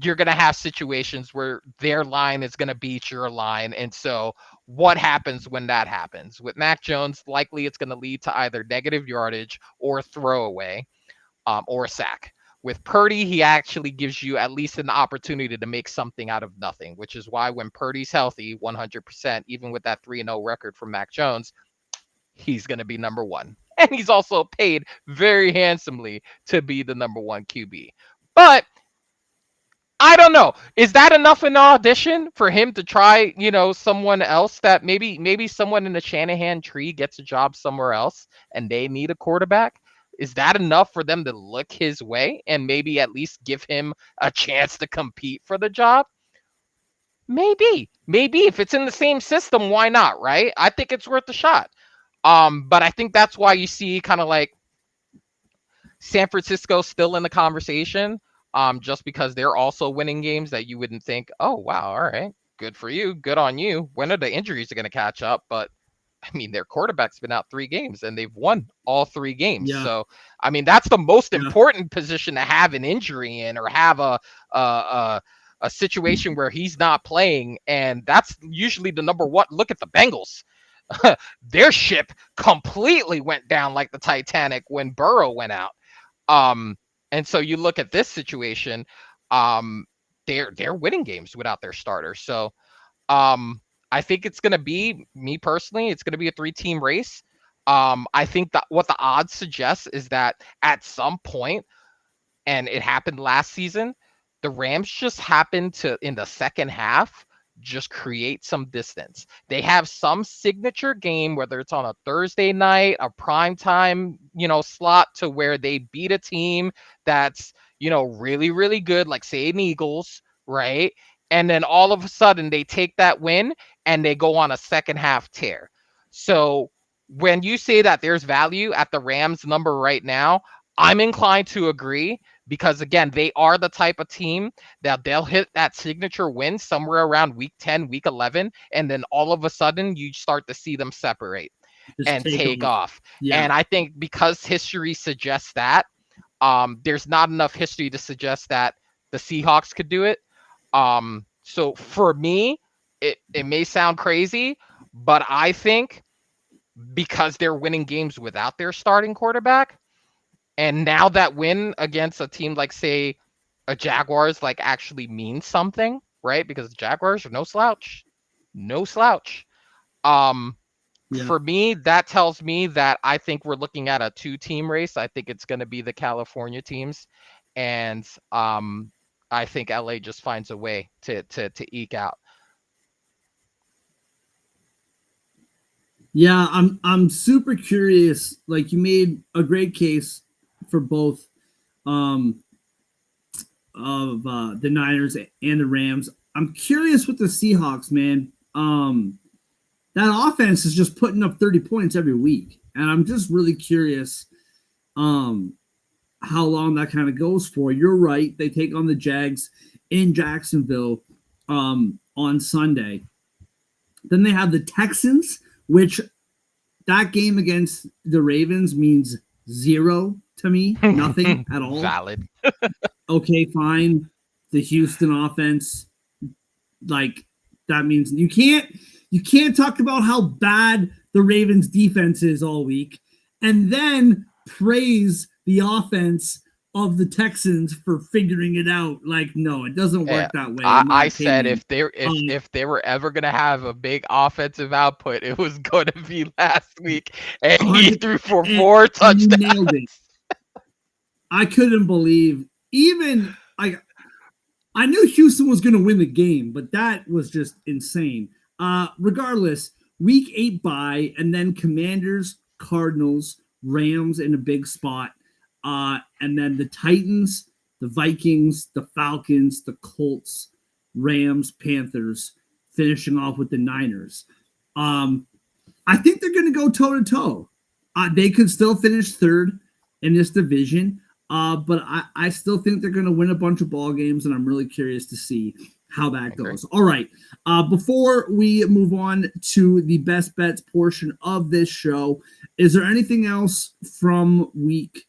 You're gonna have situations where their line is gonna beat your line, and so what happens when that happens? With Mac Jones, likely it's gonna lead to either negative yardage or throwaway, or a sack. With Purdy, he actually gives you at least an opportunity to make something out of nothing, which is why when Purdy's healthy, 100%, even with that 3-0 record for Mac Jones, he's going to be number one. And he's also paid very handsomely to be the number one QB. But I don't know. Is that enough in audition for him to try, someone else that maybe someone in the Shanahan tree gets a job somewhere else and they need a quarterback? Is that enough for them to look his way and maybe at least give him a chance to compete for the job? Maybe. Maybe if it's in the same system, why not, right? I think it's worth a shot. But I think that's why you see kind of like San Francisco still in the conversation, just because they're also winning games that you wouldn't think, oh wow, all right, good for you, good on you. When are the injuries going to catch up? But I mean, their quarterback's been out 3 games and they've won all 3 games.
yeah,
So I mean, that's the most
yeah,
important position to have an injury in, or have a a situation where he's not playing, and that's usually the number one. Look at the Bengals. Their ship completely went down like the Titanic when Burrow went out. Um, and so you look at this situation, um, they're winning games without their starter. So I think it's gonna be, me personally, it's gonna be a 3-team race. I think that what the odds suggest is that at some point, and it happened last season, the Rams just happened to, in the second half, just create some distance. They have some signature game, whether it's on a Thursday night, a prime time, slot, to where they beat a team that's, really, really good, like say an Eagles, right? And then all of a sudden they take that win and they go on a second half tear. So when you say that there's value at the Rams number right now, I'm inclined to agree, because again, they are the type of team that they'll hit that signature win somewhere around week 10, week 11, and then all of a sudden you start to see them separate
just
and
take
take
off.
off.
Yeah,
And I think because history suggests that, there's not enough history to suggest that the Seahawks could do it. So for me, it may sound crazy, but I think because they're winning games without their starting quarterback, and now that win against a team like, say, a Jaguars, like, actually means something, right? Because the Jaguars are no slouch. No slouch. Um,
yeah.
for me, that tells me that I think we're looking at a 2-team race. I think it's going to be the California teams, and I think LA just finds a way to eke out.
Yeah, I'm super curious. Like you made a great case for both um of the Niners and the Rams. I'm curious with the Seahawks, man. That offense is just putting up 30 points every week, and I'm just really curious um how long that kind of goes for. You're right. They take on the Jags in Jacksonville on Sunday. Then they have the Texans, which that game against the Ravens means zero to me, nothing at all.
Valid.
Okay, fine. The Houston offense, like that means you can't talk about how bad the Ravens defense is all week and then praise the offense of the Texans for figuring it out. Like, no, it doesn't
Yeah,
work that way,
I,
in my
I said
opinion.
if they if they were ever gonna have a big offensive output, it was gonna be last week, and he threw for
And
4
you
touchdowns.
nailed it. I couldn't believe even I knew Houston was going to win the game, but that was just insane. Regardless, week 8 bye, and then Commanders, Cardinals, Rams in a big spot. And then the Titans, the Vikings, the Falcons, the Colts, Rams, Panthers, finishing off with the Niners. Um, I think they're going to go toe to toe. They could still finish third in this division. But I still think they're going to win a bunch of ball games, and I'm really curious to see how that goes. All right. Before we move on to the best bets portion of this show, is there anything else from week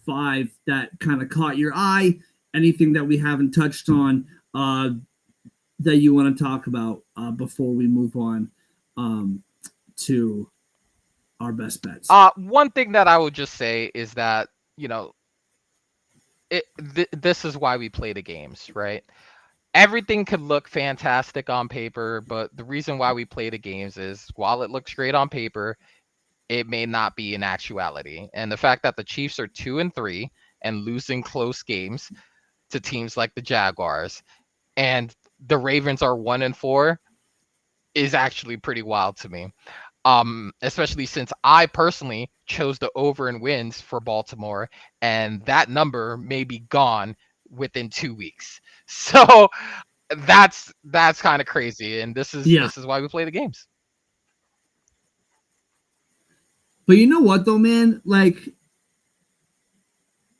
5 that kind of caught your eye? Anything that we haven't touched on that you want to talk about before we move on to our best bets?
One thing that I would just say is that, this is why we play the games, right? Everything could look fantastic on paper, but the reason why we play the games is while it looks great on paper, it may not be in actuality. And the fact that the Chiefs are 2-3 and losing close games to teams like the Jaguars, and the Ravens are 1-4, is actually pretty wild to me. Especially since I personally chose the over and wins for Baltimore, and that number may be gone within 2 weeks. So that's kind of crazy, and this is
Yeah.
this is why we play the games.
But you know what, though, man? Like,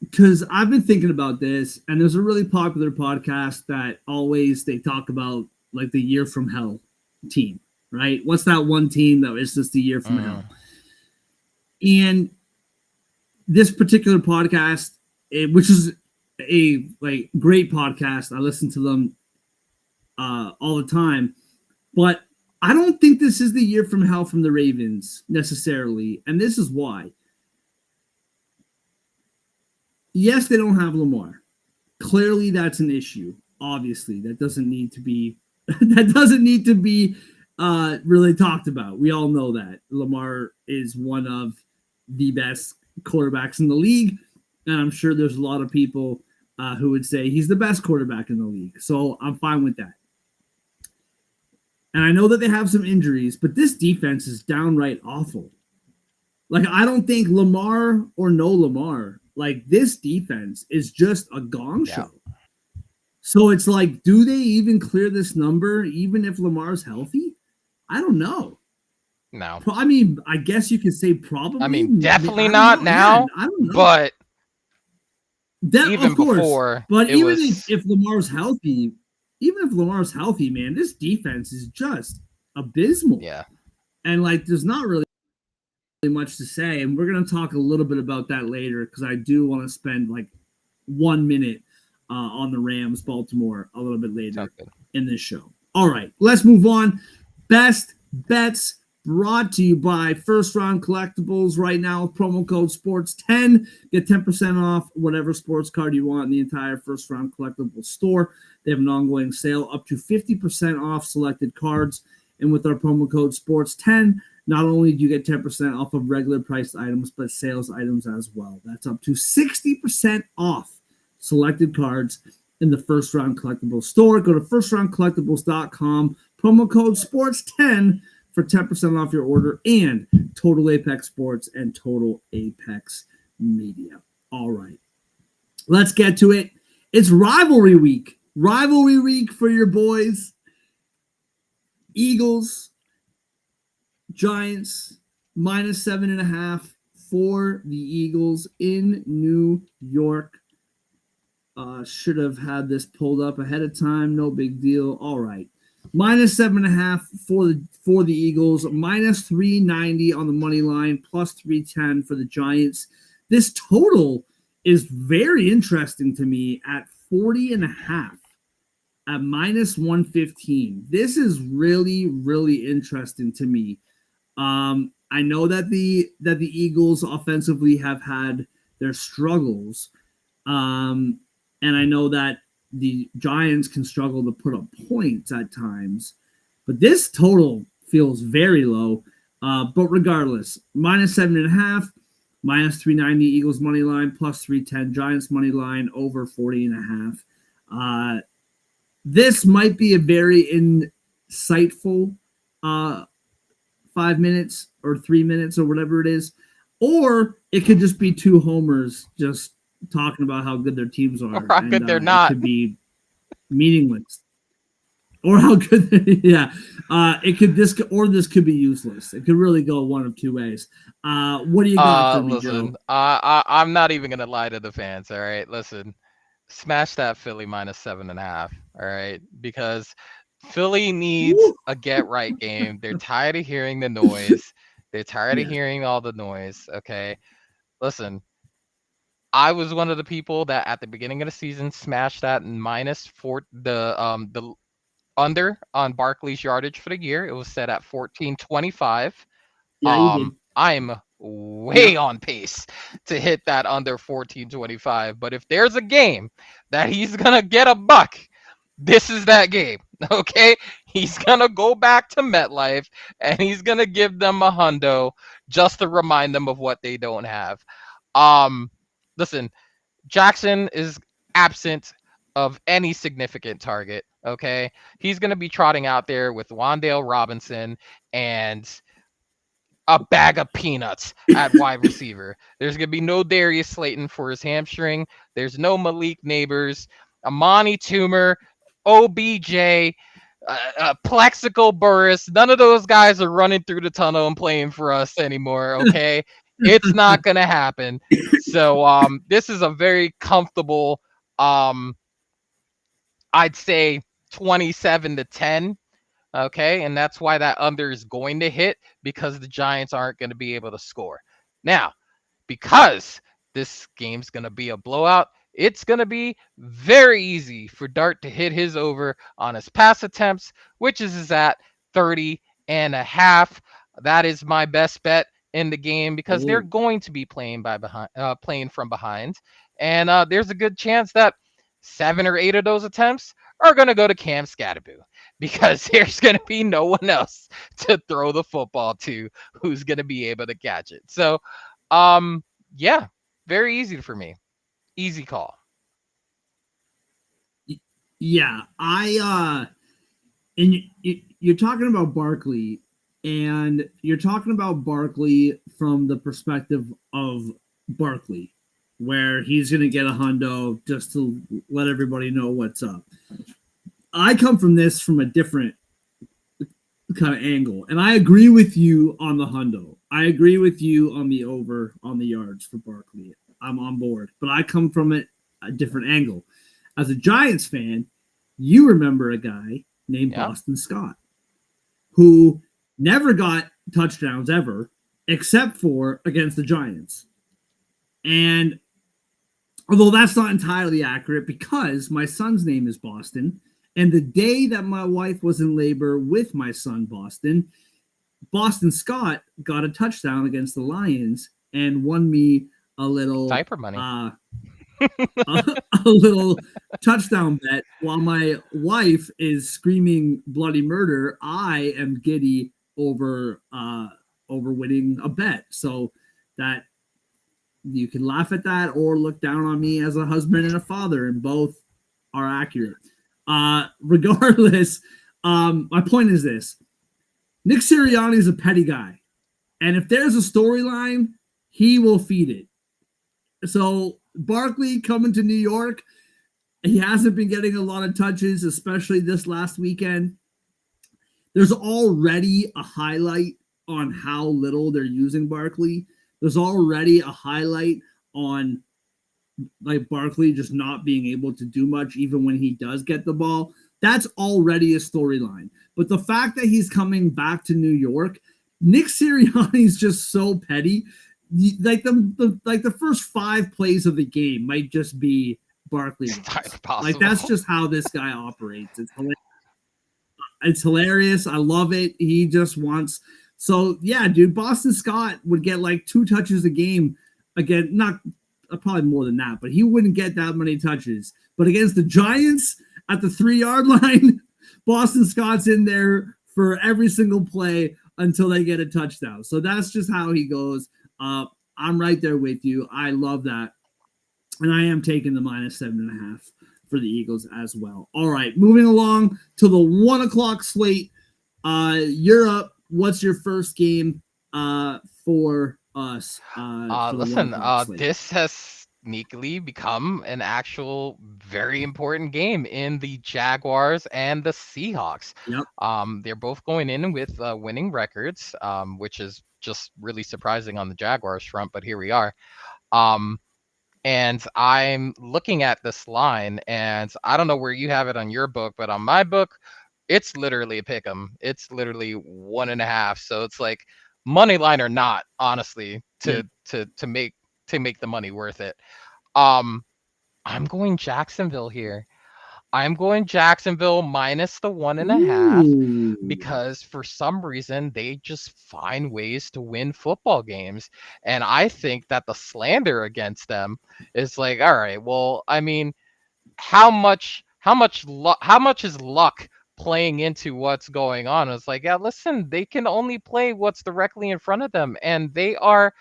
because I've been thinking about this, and there's a really popular podcast that always they talk about like the year from hell team, right? What's that one team that is just the year from hell? And this particular podcast, which is a like great podcast, I listen to them all the time, but I don't think this is the year from hell from the Ravens necessarily, and this is why. Yes, they don't have Lamar. Clearly, that's an issue. Obviously, that doesn't need to be really talked about. We all know that Lamar is one of the best quarterbacks in the league, and I'm sure there's a lot of people who would say he's the best quarterback in the league. So I'm fine with that. And I know that they have some injuries, but this defense is downright awful. Like, I don't think Lamar or no Lamar, like, this defense is just a gong show. So it's like, do they even clear this number even if Lamar's healthy? I don't know.
No.
I mean, I guess you could say probably.
I mean, definitely not now,
yeah, I don't know.
but
even
of course, before,
but even if Lamar's healthy, man, this defense is just abysmal.
Yeah.
And like, there's not really much to say, and we're going to talk a little bit about that later because I do want to spend like 1 minute on the Rams Baltimore a little bit later in this show. All right, let's move on. Best bets brought to you by First Round Collectibles right now with promo code SPORTS10. Get 10% off whatever sports card you want in the entire First Round Collectibles store. They have an ongoing sale up to 50% off selected cards. And with our promo code SPORTS10, not only do you get 10% off of regular priced items, but sales items as well. That's up to 60% off selected cards in the First Round Collectibles store. Go to firstroundcollectibles.com, promo code SPORTS10 for 10% off your order, and Total Apex Sports and Total Apex Media. All right, let's get to it. It's rivalry week. Rivalry week for your boys. Eagles, Giants, -7.5 for the Eagles in New York. Should have had this pulled up ahead of time. No big deal. All right. -7.5 for the Eagles. -390 on the money line. +310 for the Giants. This total is very interesting to me at 40.5 at -115. This is really, really interesting to me. I know that the Eagles offensively have had their struggles. And I know that the Giants can struggle to put up points at times, but this total feels very low. But regardless, -7.5, -390 Eagles money line, +310 Giants money line, over 40.5. This might be a very insightful 5 minutes or 3 minutes or whatever it is, or it could just be two homers just talking about how good their teams are,
or how good they're not.
It could be meaningless, or how good. It could this could be useless. It could really go one of two ways. What do you got for me,
listen,
Joe?
I'm not even gonna lie to the fans. All right, listen, smash that Philly -7.5. All right, because Philly needs a get right game. They're tired of hearing the noise. They're tired of hearing all the noise. Okay, listen. I was one of the people that at the beginning of the season smashed that -4 the under on Barkley's yardage for the year. It was set at 1425.
Yeah, you did.
I'm way on pace to hit that under 1425. But if there's a game that he's gonna get a buck, this is that game. Okay, he's gonna go back to MetLife and he's gonna give them a hundo just to remind them of what they don't have. Listen, Jackson is absent of any significant target. Okay, he's going to be trotting out there with Wan'Dale Robinson and a bag of peanuts at wide receiver. There's going to be no Darius Slayton for his hamstring. There's no Malik Neighbors, Amani Toomer, OBJ, Plexical Burris. None of those guys are running through the tunnel and playing for us anymore. Okay. It's not going to happen. So this is a very comfortable, I'd say 27-10. Okay. And that's why that under is going to hit, because the Giants aren't going to be able to score. Now, because this game's going to be a blowout, it's going to be very easy for Dart to hit his over on his pass attempts, which is at 30.5. That is my best bet in the game, because they're going to be playing from behind, and there's a good chance that 7 or 8 of those attempts are going to go to Cam Scatterboo, because there's going to be no one else to throw the football to who's going to be able to catch it. So, yeah, very easy for me. Easy call.
Yeah, and you're talking about Barkley. And you're talking about Barkley from the perspective of Barkley, where he's going to get a hundo just to let everybody know what's up. I come from this from a different kind of angle, and I agree with you on the hundo. I agree with you on the over on the yards for Barkley. I'm on board, but I come from it a different angle. As a Giants fan, you remember a guy named Boston Scott, who never got touchdowns ever, except for against the Giants. And although that's not entirely accurate, because my son's name is Boston, and the day that my wife was in labor with my son, Boston Scott got a touchdown against the Lions and won me a little
diaper money.
A little touchdown bet. While my wife is screaming bloody murder, I am giddy over winning a bet. So that you can laugh at that or look down on me as a husband and a father, and both are accurate. Regardless, my point is this: Nick Sirianni is a petty guy. And if there's a storyline, he will feed it. So Barkley coming to New York, he hasn't been getting a lot of touches, especially this last weekend. There's already a highlight on how little they're using Barkley. There's already a highlight on like Barkley just not being able to do much even when he does get the ball. That's already a storyline. But the fact that he's coming back to New York, Nick Sirianni is just so petty. Like the first 5 plays of the game might just be Barkley. Like that's just how this guy operates. It's hilarious. I love it. He just wants. So yeah, dude, Boston Scott would get like 2 touches a game. Again, not probably more than that, but he wouldn't get that many touches. But against the Giants at the 3-yard line, Boston Scott's in there for every single play until they get a touchdown. So that's just how he goes. I'm right there with you. I love that. And I am taking the -7.5 for the Eagles as well. All right, moving along to the 1 o'clock slate. Europe, what's your first game for us?
Listen, this has sneakily become an actual very important game in the Jaguars and the Seahawks.
Yep.
They're both going in with winning records, which is just really surprising on the Jaguars front, but here we are. And I'm looking at this line, and I don't know where you have it on your book, but on my book, it's literally a pick 'em. It's literally 1.5. So it's like money line or not, honestly, to make the money worth it. I'm going Jacksonville here. I'm going Jacksonville minus the 1.5 because for some reason they just find ways to win football games. And I think that the slander against them is like, all right, well, I mean, how much is luck playing into what's going on? It's like, yeah, listen, they can only play what's directly in front of them, and they are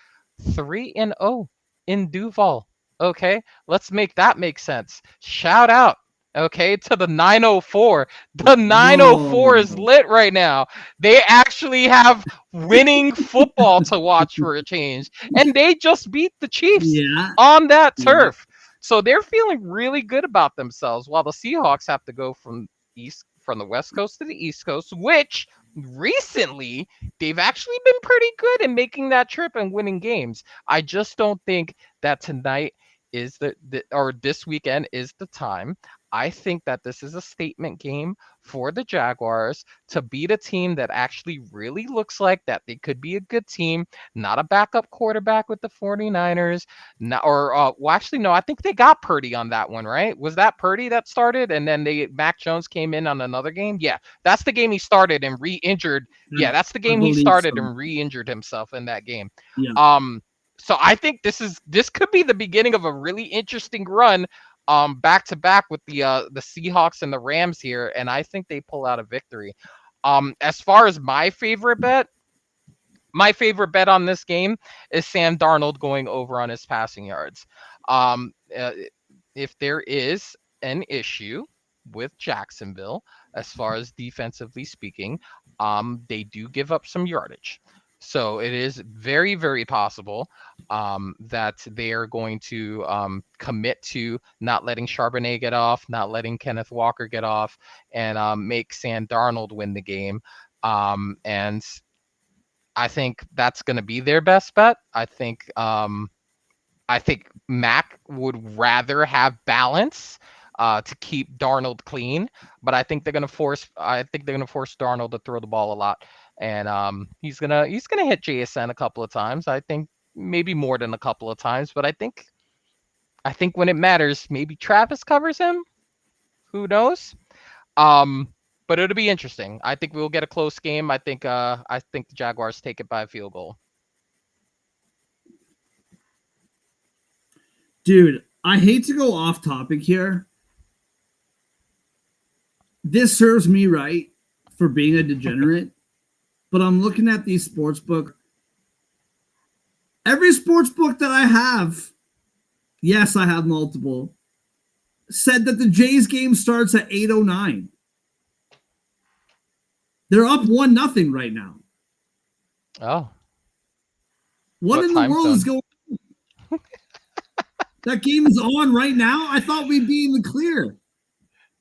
3-0 in Duval. Okay, let's make that make sense. Shout out, okay, to the 904. The 904 is lit right now. They actually have winning football to watch for a change, and they just beat the Chiefs on that turf. So they're feeling really good about themselves, while the Seahawks have to go from the West Coast to the East Coast, which recently they've actually been pretty good in making that trip and winning games. I just don't think that tonight is or this weekend is the time. I think that this is a statement game for the Jaguars to beat a team that actually really looks like that they could be a good team, not a backup quarterback with the 49ers. Actually, no, I think they got Purdy on that one, right? Was that Purdy that started and then Mac Jones came in on another game? Yeah, that's the game he started and re-injured. Yeah, that's the game he started and re-injured himself in that game.
Yeah.
So I think this could be the beginning of a really interesting run back to back with the Seahawks and the Rams here, and I think they pull out a victory. As far as my favorite bet on this game is Sam Darnold going over on his passing yards. If there is an issue with Jacksonville, as far as defensively speaking, they do give up some yardage. So it is very, very possible that they are going to commit to not letting Charbonnet get off, not letting Kenneth Walker get off, and make Sam Darnold win the game. And I think that's going to be their best bet. I think Mac would rather have balance to keep Darnold clean, but I think they're going to force Darnold to throw the ball a lot. And he's gonna hit JSN a couple of times. I think maybe more than a couple of times, but I think when it matters, maybe Travis covers him. Who knows? But it'll be interesting. I think we'll get a close game. I think the Jaguars take it by a field goal.
Dude, I hate to go off topic here. This serves me right for being a degenerate. But I'm looking at these sports book. Every sports book that I have, yes, I have multiple, said that the Jays game starts at 8:09. They're up 1-0 right now.
Oh,
What
what
in the
time
world
zone?
is going on? That game is on right now? I thought we'd be in the clear.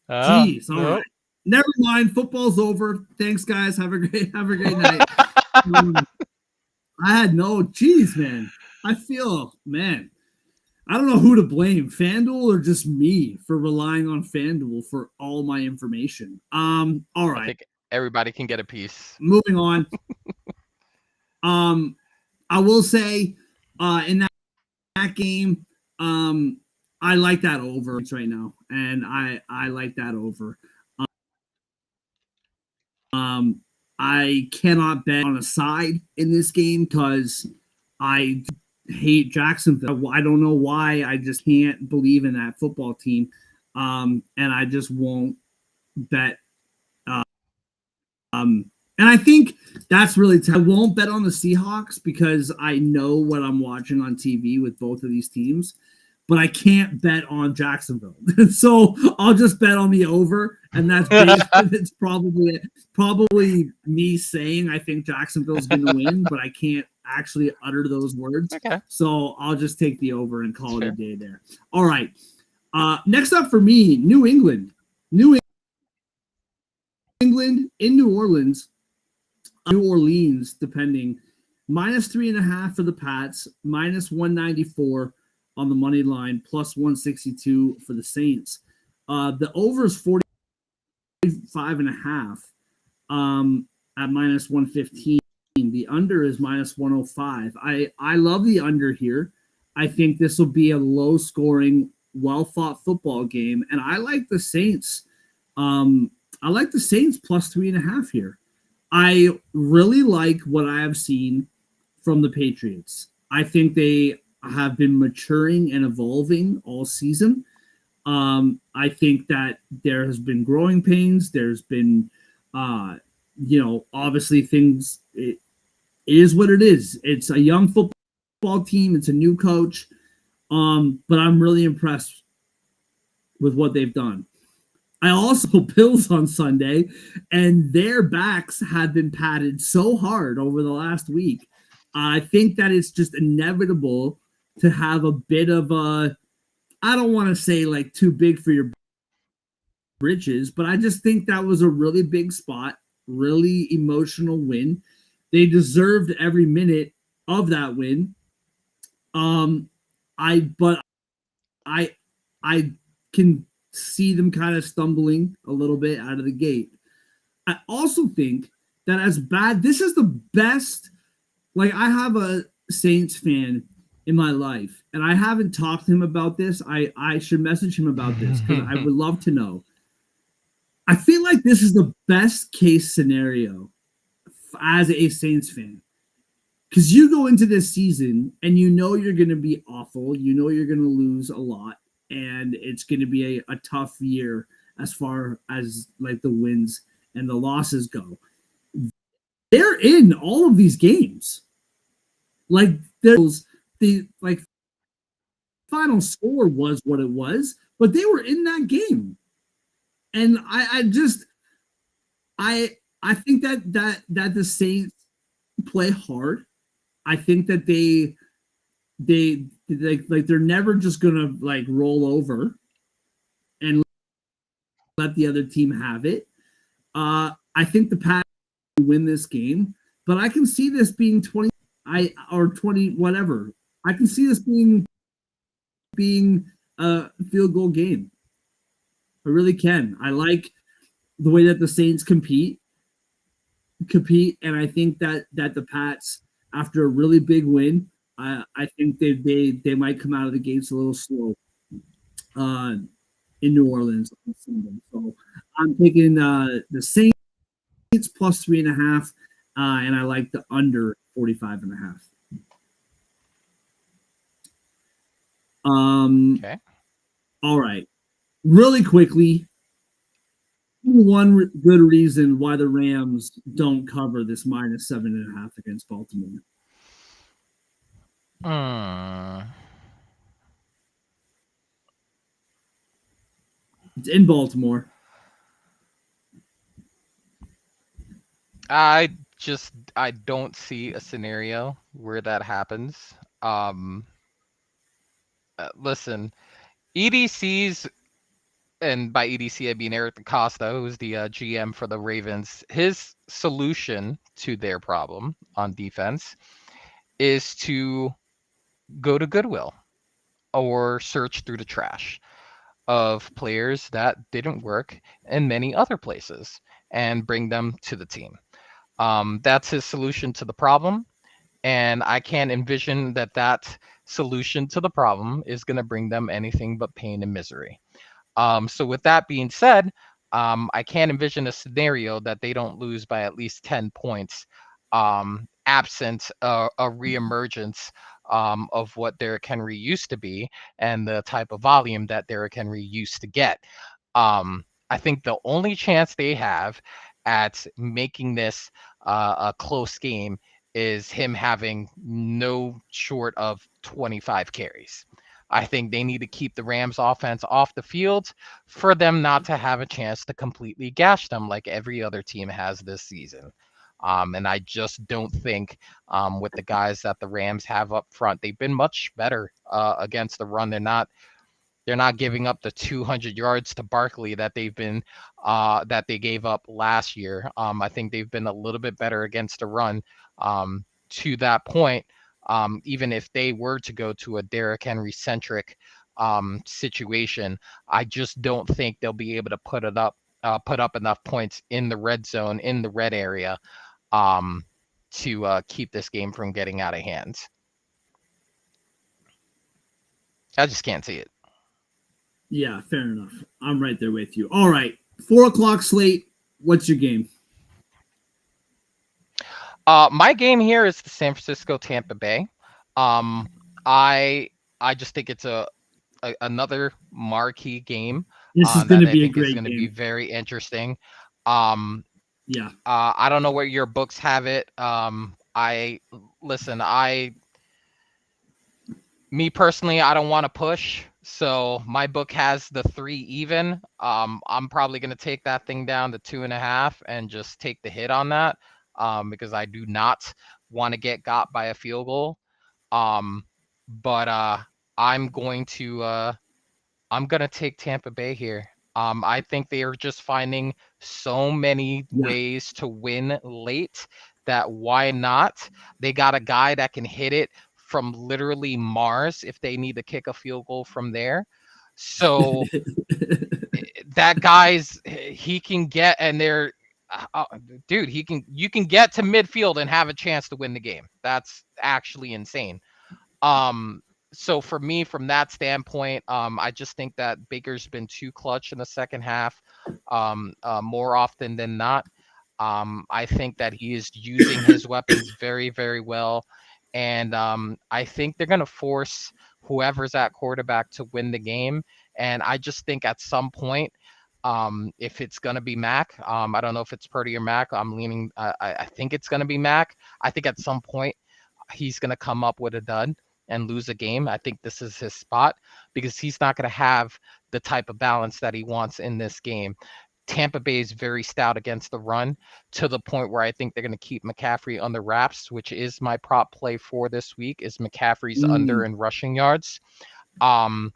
Oh,
Jeez, all right.
no.
Never mind. Football's over. Thanks, guys. Have a great night. Um, I had no jeez, man. I feel, man, I don't know who to blame, FanDuel or just me for relying on FanDuel for all my information. All
I
right.
think everybody can get a piece.
Moving on. Um, I will say, in that game, I like that over right now, and I like that over. Um, I cannot bet on a side in this game because I hate Jacksonville. I don't know why. I just can't believe in that football team, and I just won't bet. Uh, and I think that's really I won't bet on the Seahawks because I know what I'm watching on TV with both of these teams, but I can't bet on Jacksonville. So I'll just bet on the over, and that's it's probably me saying I think Jacksonville's going to win, but I can't actually utter those words.
Okay.
So I'll just take the over and call it a
Sure.
day there. All right. Next up for me, New England. New England in New Orleans, depending. -3.5 for the Pats, -194 on the money line, +162 for the Saints. The over is 45.5 at -115. The under is -105. I love the under here. I think this will be a low scoring, well fought football game, and I like the Saints. I like the Saints +3.5 here. I really like what I have seen from the Patriots. I think they have been maturing and evolving all season. I think that there has been growing pains. There's been, obviously things. It is what it is. It's a young football team. It's a new coach. But I'm really impressed with what they've done. I also Bills on Sunday, and their backs have been padded so hard over the last week. I think that it's just inevitable to have a bit of a, I don't want to say like too big for your britches, but I just think that was a really big spot, really emotional win. They deserved every minute of that win. Um, but I I can see them kind of stumbling a little bit out of the gate. I also think that as bad, this is the best. Like, I have a Saints fan in my life, and I haven't talked to him about this. I should message him about this because I would love to know. I feel like this is the best case scenario as a Saints fan. Because you go into this season and you know you're going to be awful. You know you're going to lose a lot. And it's going to be a tough year as far as like the wins and the losses go. They're in all of these games. Like there's the like final score was what it was, but they were in that game. And I think that the Saints play hard. I think that they they're never just gonna like roll over and let the other team have it. I think the Pats win this game, but I can see this being 20 or 20 whatever. I can see this being a field goal game. I really can. I like the way that the Saints compete, and I think that the Pats, after a really big win, I think they might come out of the gates a little slow uh, in New Orleans on Sunday. So I'm taking the Saints +3.5, and I like the under 45.5.
Okay.
All right, really quickly. One good reason why the Rams don't cover this -7.5 against Baltimore.
Mm.
It's in Baltimore.
I don't see a scenario where that happens. Um, Listen, EDC's, and by EDC I mean Eric DaCosta, who's the GM for the Ravens. His solution to their problem on defense is to go to Goodwill or search through the trash of players that didn't work in many other places and bring them to the team. That's his solution to the problem. And I can't envision that solution to the problem is going to bring them anything but pain and misery. So with that being said, I can't envision a scenario that they don't lose by at least 10 points, absent a reemergence of what Derrick Henry used to be and the type of volume that Derrick Henry used to get. I think the only chance they have at making this a close game is him having no short of 25 carries. I think they need to keep the Rams offense off the field for them not to have a chance to completely gash them like every other team has this season. And I just don't think with the guys that the Rams have up front, they've been much better against the run. They're not giving up the 200 yards to Barkley that that they gave up last year. I think they've been a little bit better against the run to that point. Even if they were to go to a Derrick Henry centric situation, I just don't think they'll be able to put up enough points in the red zone, in the red area, um, to keep this game from getting out of hand. I just can't see it.
Yeah, fair enough. I'm right there with you. All right, 4 o'clock slate. What's your game?
My game here is the San Francisco Tampa Bay. Um, I I just think it's another marquee game
This is going
that
to
I
be a
think is
great
going to be
game.
very interesting. Um,
Yeah.
I don't know where your books have it. I listen. Me personally, I don't want to push. So my book has the 3 even. I'm probably going to take that thing down to 2.5 and just take the hit on that. Because I do not want to get got by a field goal. Um, but I'm going to I'm gonna take Tampa Bay here. I think they are just finding so many
Yeah.
ways to win late that why not? They got a guy that can hit it from literally Mars if they need to kick a field goal from there. So that he can get and they're dude, you can get to midfield and have a chance to win the game. That's actually insane. Um, so for me, from that standpoint, I just think that Baker's been too clutch in the second half, more often than not. I think that he is using his weapons very, very well, and I think they're going to force whoever's at quarterback to win the game. And I just think at some point, if it's going to be Mac, I don't know if it's Purdy or Mac. I'm leaning. I think it's going to be Mac. I think at some point he's going to come up with a dud and lose a game. I think this is his spot because he's not going to have the type of balance that he wants in this game. Tampa Bay is very stout against the run to the point where I think they're going to keep McCaffrey on the wraps, which is my prop play for this week is McCaffrey's under
Mm,
in rushing yards. Um,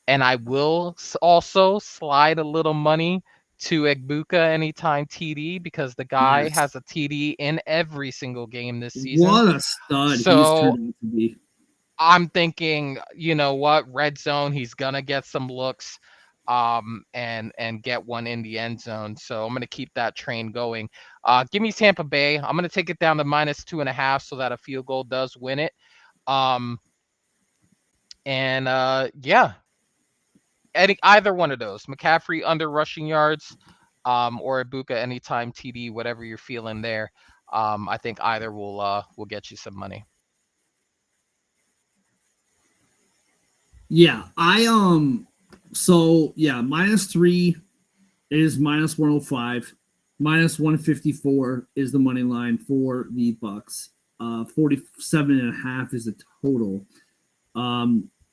and I will also slide a little money to Egbuka anytime TD because the guy
yes.
has a TD in every single game this season.
What a stud he's
So
turned out to be.
I'm thinking, you know what, red zone, he's gonna get some looks, and get one in the end zone. So I'm gonna keep that train going. Give me Tampa Bay. I'm gonna take it down to -2.5 so that a field goal does win it. Um, and yeah, either one of those, McCaffrey under rushing yards, or Ibuka anytime TD, whatever you're feeling there. I think either will get you some money.
Yeah. So yeah, -3 is -105. -154 is the money line for the Bucks. 47.5 is the total.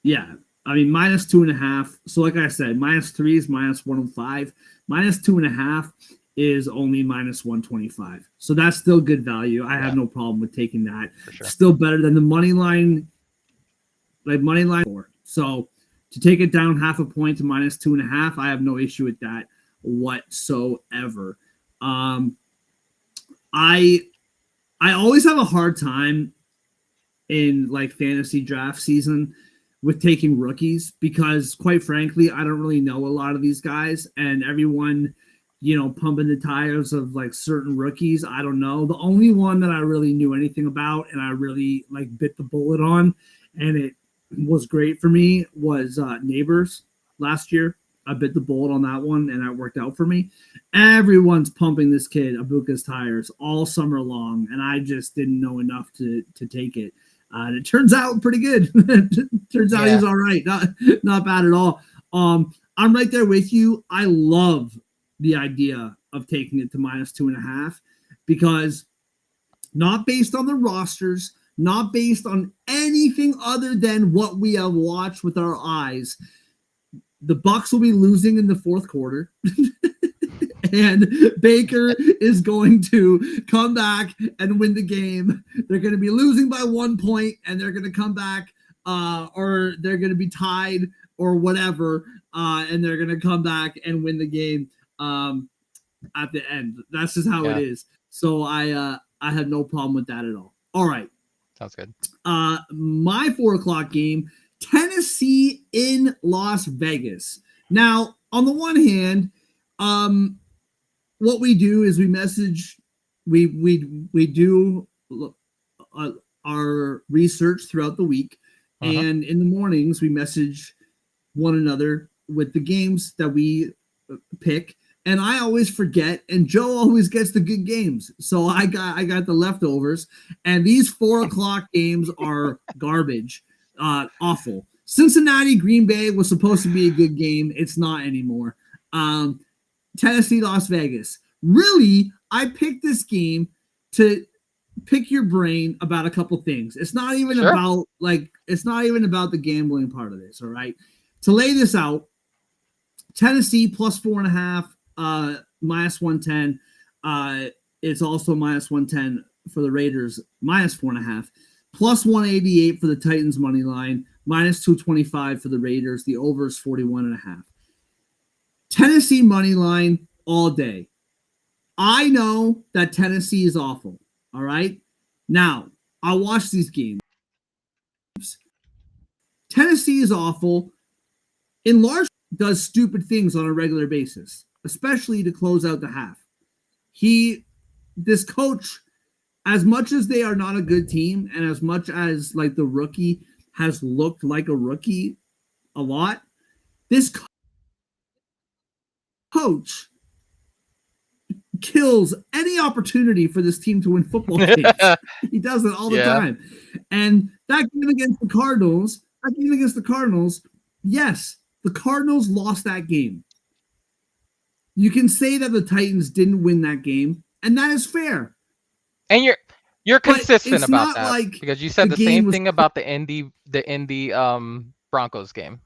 Yeah, I mean -2.5. So like I said, -3 is -105. -2.5 is only minus 125. So that's still good value. I have no problem with taking that.
For sure.
Still better than the money line, like money line 4. So to take it down half a point to minus 2.5, I have no issue with that whatsoever. I always have a hard time in like fantasy draft season with taking rookies because quite frankly, I don't really know a lot of these guys, and everyone, pumping the tires of like certain rookies. I don't know. The only one that I really knew anything about and I really like bit the bullet on, and it was great for me was Neighbors last year. I bit the bullet on that one, and that worked out for me. Everyone's pumping this kid Ibuka's tires all summer long, and I just didn't know enough to take it. And it turns out pretty good. Turns out he's all right. Not bad at all. I'm right there with you. I love the idea of taking it to minus 2.5 because not based on the rosters, not based on anything other than what we have watched with our eyes. The Bucks will be losing in the fourth quarter. And Baker is going to come back and win the game. They're going to be losing by 1 point, and they're going to come back, or they're going to be tied or whatever, and they're going to come back and win the game at the end. That's just how it is. So I have no problem with that at all. All right.
Sounds good.
My 4:00 game, Tennessee in Las Vegas. Now, on the one hand, what we do is we message, we do our research throughout the week, and in the mornings we message one another with the games that we pick. And I always forget, and Joe always gets the good games. So I got the leftovers, and these 4:00 games are garbage, awful. Cincinnati Green Bay was supposed to be a good game. It's not anymore. Tennessee Las Vegas. Really, I picked this game to pick your brain about a couple things. It's not even about the gambling part of this. All right, to lay this out, Tennessee plus 4.5. Minus 110. It's also minus 110 for the Raiders, minus 4.5. Plus 188 for the Titans money line, minus 225 for the Raiders. The over is 41.5. Tennessee money line all day. I know that Tennessee is awful. All right. Now, I watch these games. Tennessee is awful. In large, does stupid things on a regular basis, especially to close out the half. This coach, as much as they are not a good team, and as much as like the rookie has looked like a rookie a lot, this coach kills any opportunity for this team to win football games. He does it all the time. And that game against the Cardinals, yes, the Cardinals lost that game. You can say that the Titans didn't win that game, and that is fair.
And you're consistent about that,
like
because you said the same thing about the Indy Broncos game.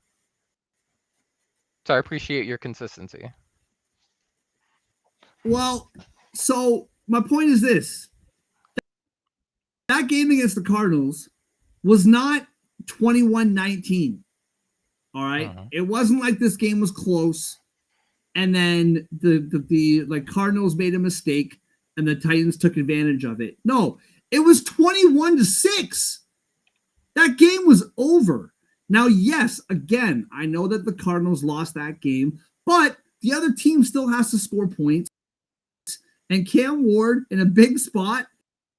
So I appreciate your consistency.
Well, so my point is this. That game against the Cardinals was not 21-19. All right? It wasn't like this game was close and then the like Cardinals made a mistake and the Titans took advantage of it. No, it was 21-6. That game was over. Now, yes, again, I know that the Cardinals lost that game, but the other team still has to score points. And Cam Ward in a big spot,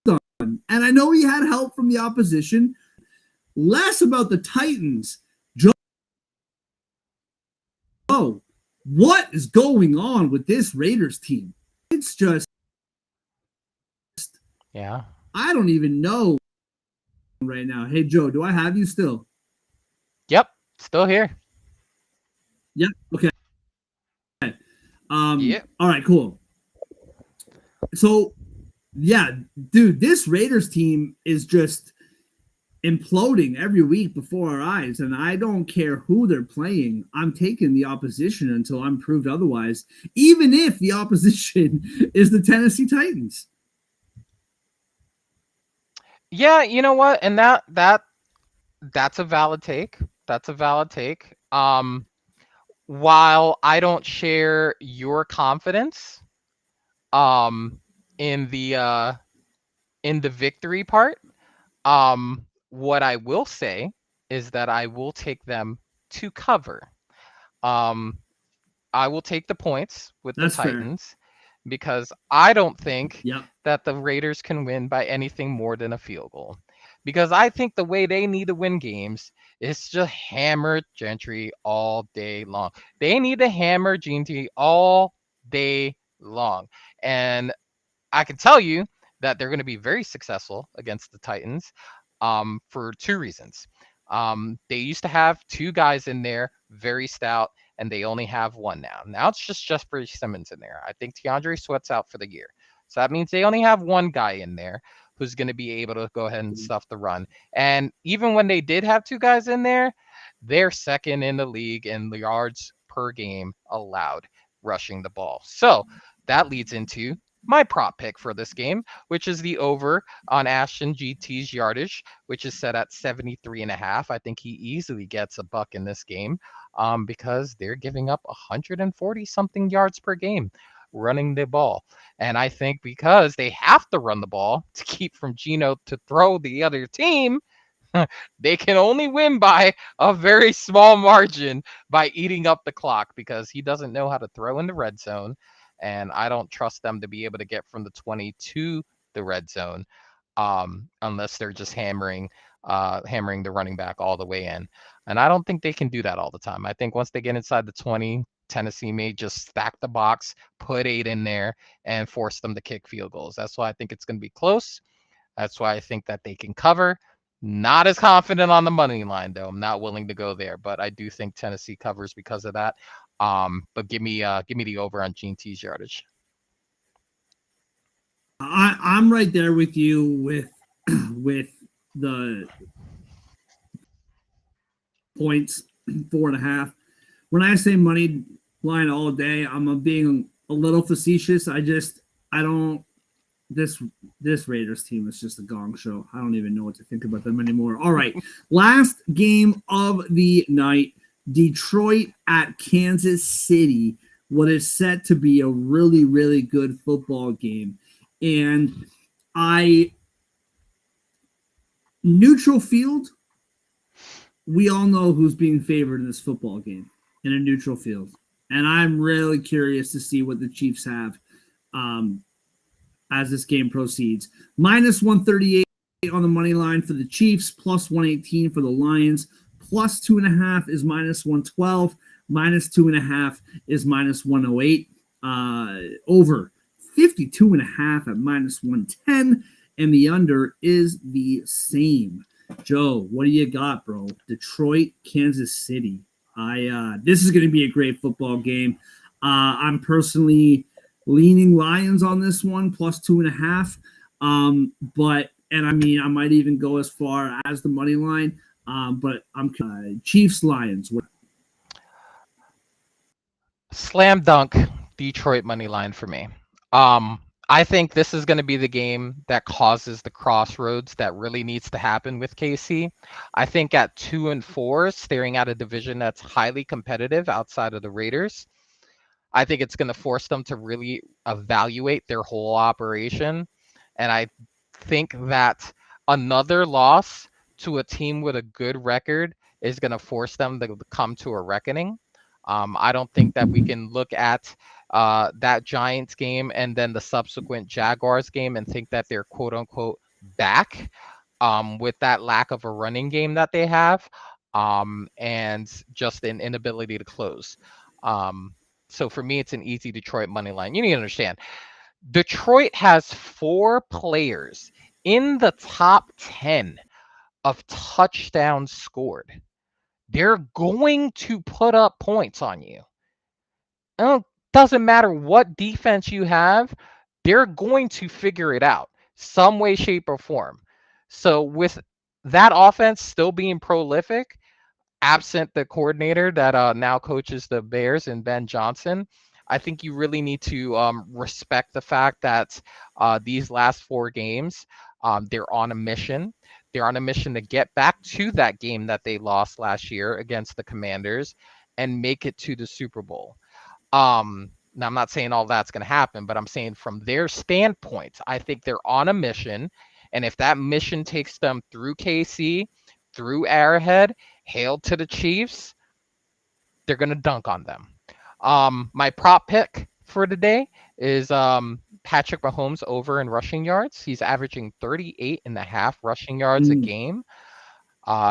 done. And I know he had help from the opposition. Less about the Titans. Joe, what is going on with this Raiders team? It's just, I don't even know right now. Hey, Joe, do I have you still?
Yep, still here.
Yep. Okay. All right, cool. So, yeah, dude, this Raiders team is just, imploding every week before our eyes, and I don't care who they're playing. I'm taking the opposition until I'm proved otherwise, even if the opposition is the Tennessee Titans.
Yeah, you know what? And that's a valid take. That's a valid take. While I don't share your confidence um in the victory part, what I will say is that I will take them to cover. Um I will take the points with the
That's fair.
Titans because I don't think
Yep.
that the Raiders can win by anything more than a field goal. Because I think the way they need to win games is to hammer Gentry all day long. They need to hammer Gentry all day long. And I can tell you that they're going to be very successful against the Titans for two reasons. They used to have two guys in there, very stout, and they only have one now. Now it's just Jeffrey Simmons in there. I think DeAndre Sweat's out for the year. So that means they only have one guy in there who's going to be able to go ahead and stuff the run. And even when they did have two guys in there, they're second in the league in the yards per game allowed rushing the ball. So that leads into my prop pick for this game, which is the over on Ashton GT's yardage, which is set at 73.5. I think he easily gets a buck in this game because they're giving up 140 something yards per game running the ball. And I think because they have to run the ball to keep from Geno to throw the other team, they can only win by a very small margin by eating up the clock because he doesn't know how to throw in the red zone. And I don't trust them to be able to get from the 20 to the red zone unless they're just hammering the running back all the way in. And I don't think they can do that all the time. I think once they get inside the 20, Tennessee may just stack the box, put 8 in there, and force them to kick field goals. That's why I think it's going to be close. That's why I think that they can cover. Not as confident on the money line though. I'm not willing to go there, but I do think Tennessee covers because of that. But give me the over on Gene T's yardage.
I'm right there with you with the points 4.5. When I say money line all day, I'm being a little facetious. I don't this this Raiders team is just a gong show. I don't even know what to think about them anymore. All right, last game of the night: Detroit at Kansas City. What is set to be a really really good football game, and I neutral field. We all know who's being favored in this football game in a neutral field, and I'm really curious to see what the Chiefs have. As this game proceeds. Minus 138 on the money line for the Chiefs, plus 118 for the Lions, plus 2.5 is minus 112, minus 2.5 is minus 108. Over 52.5 at minus 110, and the under is the same. Joe, what do you got, bro? Detroit, Kansas City. This is going to be a great football game. I'm personally leaning Lions on this one, plus 2.5. And I mean, I might even go as far as the money line. But I'm Chiefs Lions.
Slam dunk Detroit money line for me. I think this is going to be the game that causes the crossroads that really needs to happen with KC. I think at 2-4, staring at a division that's highly competitive outside of the Raiders, I think it's going to force them to really evaluate their whole operation. And I think that another loss to a team with a good record is going to force them to come to a reckoning. I don't think that we can look at that Giants game and then the subsequent Jaguars game and think that they're quote unquote back with that lack of a running game that they have and just an inability to close. So for me, it's an easy Detroit money line. You need to understand, Detroit has 4 players in the top 10 of touchdowns scored. They're going to put up points on you. It doesn't matter what defense you have, they're going to figure it out some way, shape, or form. So with that offense still being prolific, absent the coordinator that now coaches the Bears and Ben Johnson, I think you really need to respect the fact that these last 4 games, they're on a mission. They're on a mission to get back to that game that they lost last year against the Commanders and make it to the Super Bowl. Now I'm not saying all that's going to happen, but I'm saying from their standpoint, I think they're on a mission, and if that mission takes them through KC, through Arrowhead, hail to the Chiefs, they're going to dunk on them. My prop pick for today is Patrick Mahomes over in rushing yards. He's averaging 38 and a half rushing yards a game.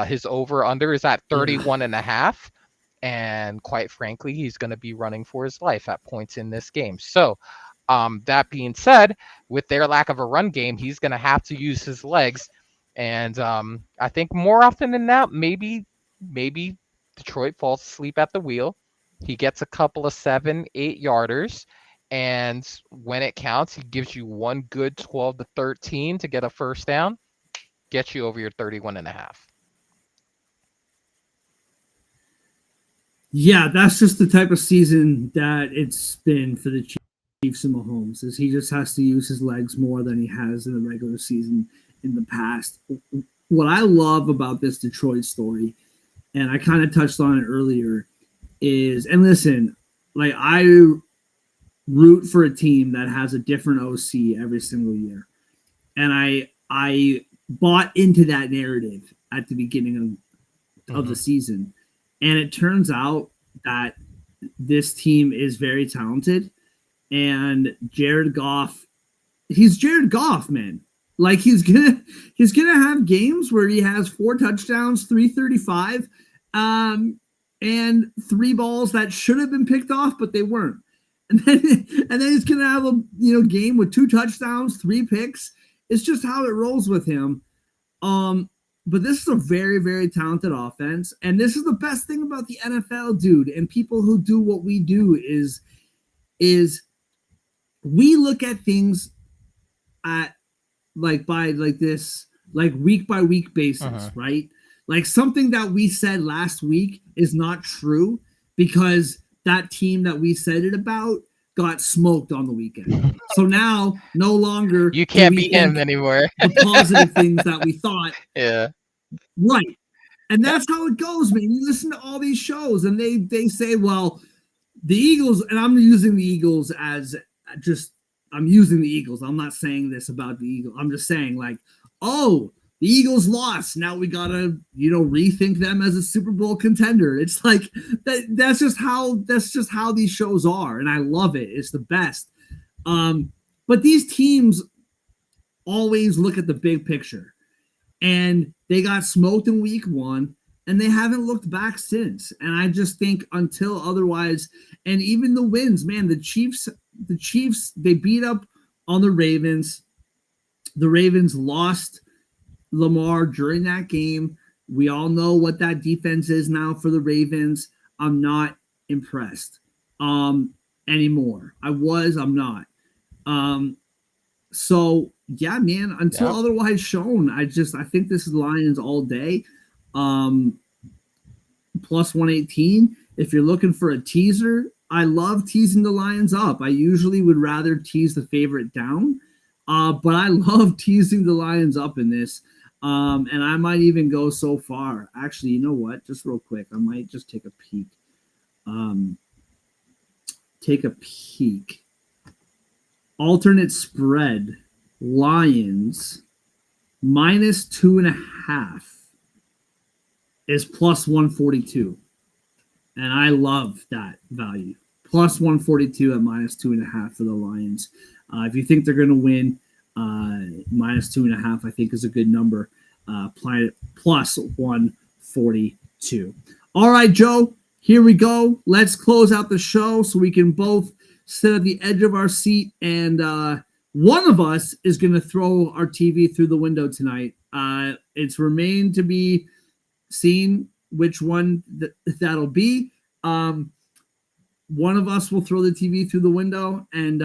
His over under is at 31 and a half. And quite frankly, he's going to be running for his life at points in this game. So, that being said, with their lack of a run game, he's going to have to use his legs. And I think more often than not, maybe Detroit falls asleep at the wheel. He gets a couple of 7-8 yarders. And when it counts, he gives you one good 12 to 13 to get a first down, get you over your 31 and a half.
Yeah, that's just the type of season that it's been for the Chiefs and Mahomes. Is he just has to use his legs more than he has in the regular season in the past. What I love about this Detroit story, and I kind of touched on it earlier, is, and listen, like, I root for a team that has a different OC every single year, and I bought into that narrative at the beginning of the season. And it turns out that this team is very talented. And Jared Goff, he's Jared Goff, man. Like, he's gonna have games where he has 4 touchdowns, 335, and 3 balls that should have been picked off, but they weren't. And then he's gonna have a game with 2 touchdowns, 3 picks. It's just how it rolls with him. But this is a very, very talented offense. And this is the best thing about the NFL, dude. And people who do what we do is we look at things at by this week by week basis, right? Like, something that we said last week is not true because that team that we said it about got smoked on the weekend. So now, no longer
you can't be him anymore.
The positive things that we thought.
Yeah.
Right. And that's how it goes, man. You listen to all these shows and they say, well, the Eagles, and I'm using the Eagles as I'm using the Eagles. I'm not saying this about the Eagles. I'm just saying, like, oh, the Eagles lost. Now we gotta, rethink them as a Super Bowl contender. It's like that's just how these shows are, and I love it. It's the best. But these teams always look at the big picture, and they got smoked in week 1, and they haven't looked back since. And I just think until otherwise, and even the wins, man, the Chiefs, they beat up on the Ravens. The Ravens lost Lamar during that game. We all know what that defense is now for the Ravens. I'm not impressed anymore. I'm not. So yeah, man, until otherwise shown, I think this is Lions all day. Plus 118. If you're looking for a teaser, I love teasing the Lions up. I usually would rather tease the favorite down. But I love teasing the Lions up in this. And I might even go so far. Actually, you know what? Just real quick, I might just take a peek. Alternate spread, Lions minus 2.5 is plus 142. And I love that value. Plus 142 at minus 2.5 for the Lions. If you think they're going to win, minus 2.5, I think, is a good number. Plus 142. All right, Joe, here we go. Let's close out the show so we can both sit at the edge of our seat, and one of us is going to throw our TV through the window tonight. It's remained to be seen which one that'll be. One of us will throw the TV through the window, and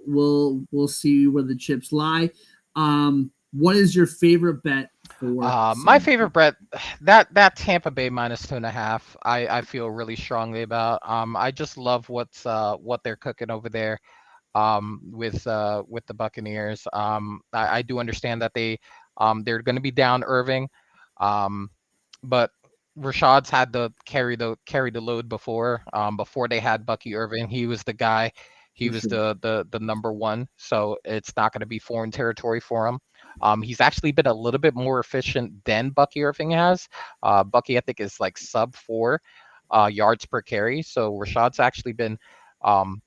we'll see where the chips lie. What is your favorite bet 4.
My favorite bet, that Tampa Bay minus 2.5. I feel really strongly about. I just love what they're cooking over there. With the Buccaneers. I do understand that they're going to be down Irving, but Rashad's had to carry the load before. Before they had Bucky Irving, he was the guy. He
For
was
sure.
the number one, so it's not going to be foreign territory for him. He's actually been a little bit more efficient than Bucky Irving has. Bucky, I think, is like sub 4 yards per carry. So Rashad's actually been um,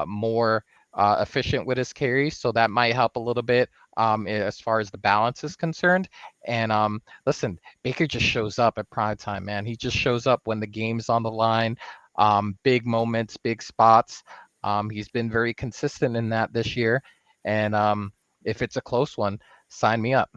more efficient with his carries, so that might help a little bit as far as the balance is concerned. And listen, Baker just shows up at prime time, man. He just shows up when the game's on the line, big moments, big spots. He's been very consistent in that this year, and if it's a close one, sign me up.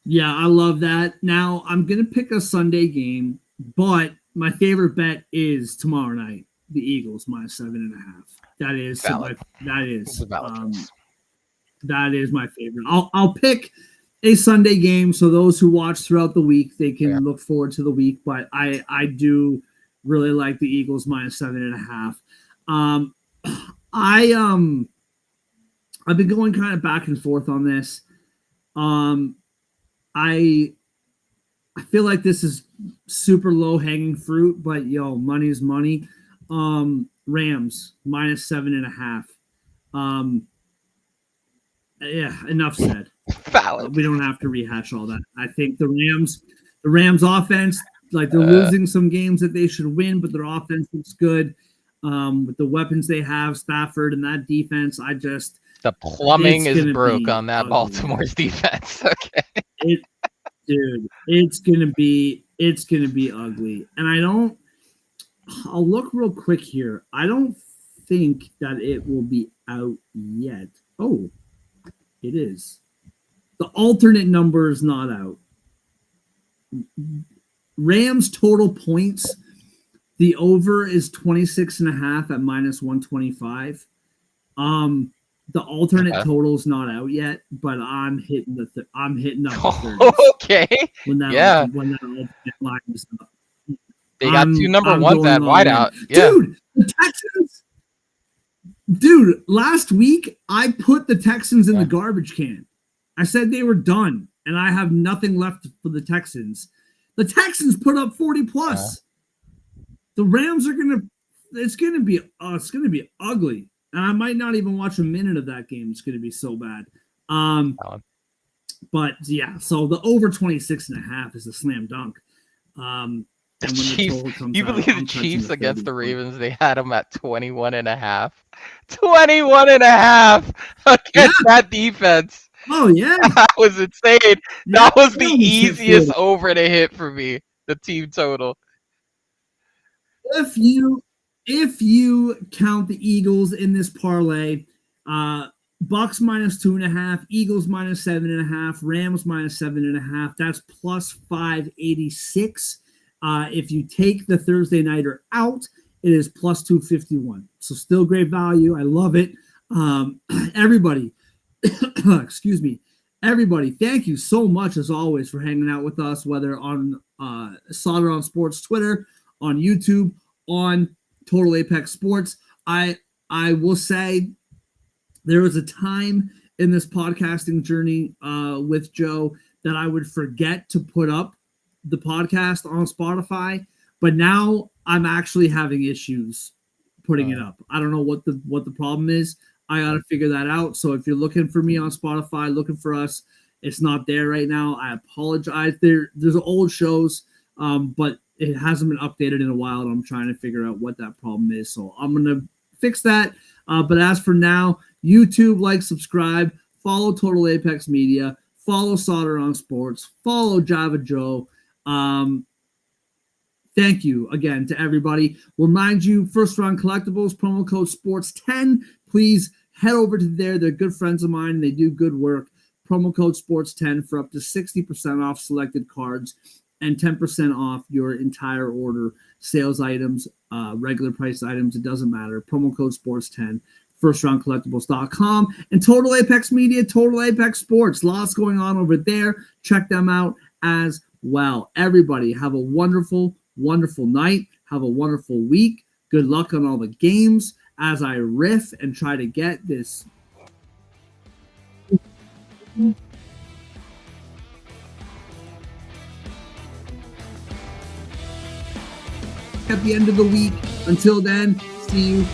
Yeah, I love that. Now I'm gonna pick a Sunday game, but my favorite bet is tomorrow night. The Eagles minus 7.5. That is so
Valid. It's a valid choice.
that is my favorite. I'll pick a Sunday game so those who watch throughout the week they can look forward to the week. But I do really like the Eagles minus 7.5. I've been going kind of back and forth on this. I feel like this is super low hanging fruit, but money's money. Rams minus 7.5. Yeah, enough said.
Valid.
We don't have to rehash all that. I think the Rams offense, like they're losing some games that they should win, but their offense looks good. With the weapons they have, Stafford and that defense,
the plumbing is broke on that Baltimore's defense. Okay.
Dude, it's gonna be ugly. And I'll look real quick here. I don't think that it will be out yet. Oh, it is. The alternate number is not out. Rams total points. The over is 26.5 at minus 125. The alternate total is not out yet, but I'm hitting up the 30s.
Okay.
When that alternate line is up.
They got two number ones at wideout. Yeah.
Dude, the Texans. Dude, last week I put the Texans in the garbage can. I said they were done, and I have nothing left for the Texans. The Texans put up 40 plus. The Rams are it's gonna be ugly. And I might not even watch a minute of that game. It's gonna be so bad. But yeah, so the over 26.5 is a slam dunk.
The Chiefs, you believe the Chiefs against the Ravens, they had them at 21.5. 21.5 against that defense.
Oh yeah.
That was insane. That was the easiest over to hit for me, the team total.
If you count the Eagles in this parlay, Bucks minus 2.5, Eagles minus 7.5, Rams minus 7.5, that's plus 586. If you take the Thursday nighter out, it is plus 251. So still great value. I love it. Everybody, excuse me. Everybody, thank you so much as always for hanging out with us, whether on Solder on Sports Twitter, on YouTube, on Total Apex Sports. I will say there was a time in this podcasting journey with Joe that I would forget to put up the podcast on Spotify, but now I'm actually having issues putting it up. I don't know what the problem is. I got to figure that out. So if you're looking for me on Spotify, looking for us, it's not there right now. I apologize. There's old shows, but it hasn't been updated in a while, and I'm trying to figure out what that problem is. So I'm going to fix that. But as for now, YouTube, like, subscribe, follow Total Apex Media, follow Solder on Sports, follow Java Joe. Thank you again to everybody. Remind you, First Round Collectibles, promo code SPORTS10. Please head over to there. They're good friends of mine. They do good work. Promo code SPORTS10 for up to 60% off selected cards and 10% off your entire order. Sales items, regular price items, it doesn't matter. Promo code SPORTS10 FirstRoundCollectibles.com, and Total Apex Media, Total Apex Sports. Lots going on over there. Check them out as well. Everybody, have a wonderful, wonderful night. Have a wonderful week. Good luck on all the games as I riff and try to get this. At the end of the week. Until then, see you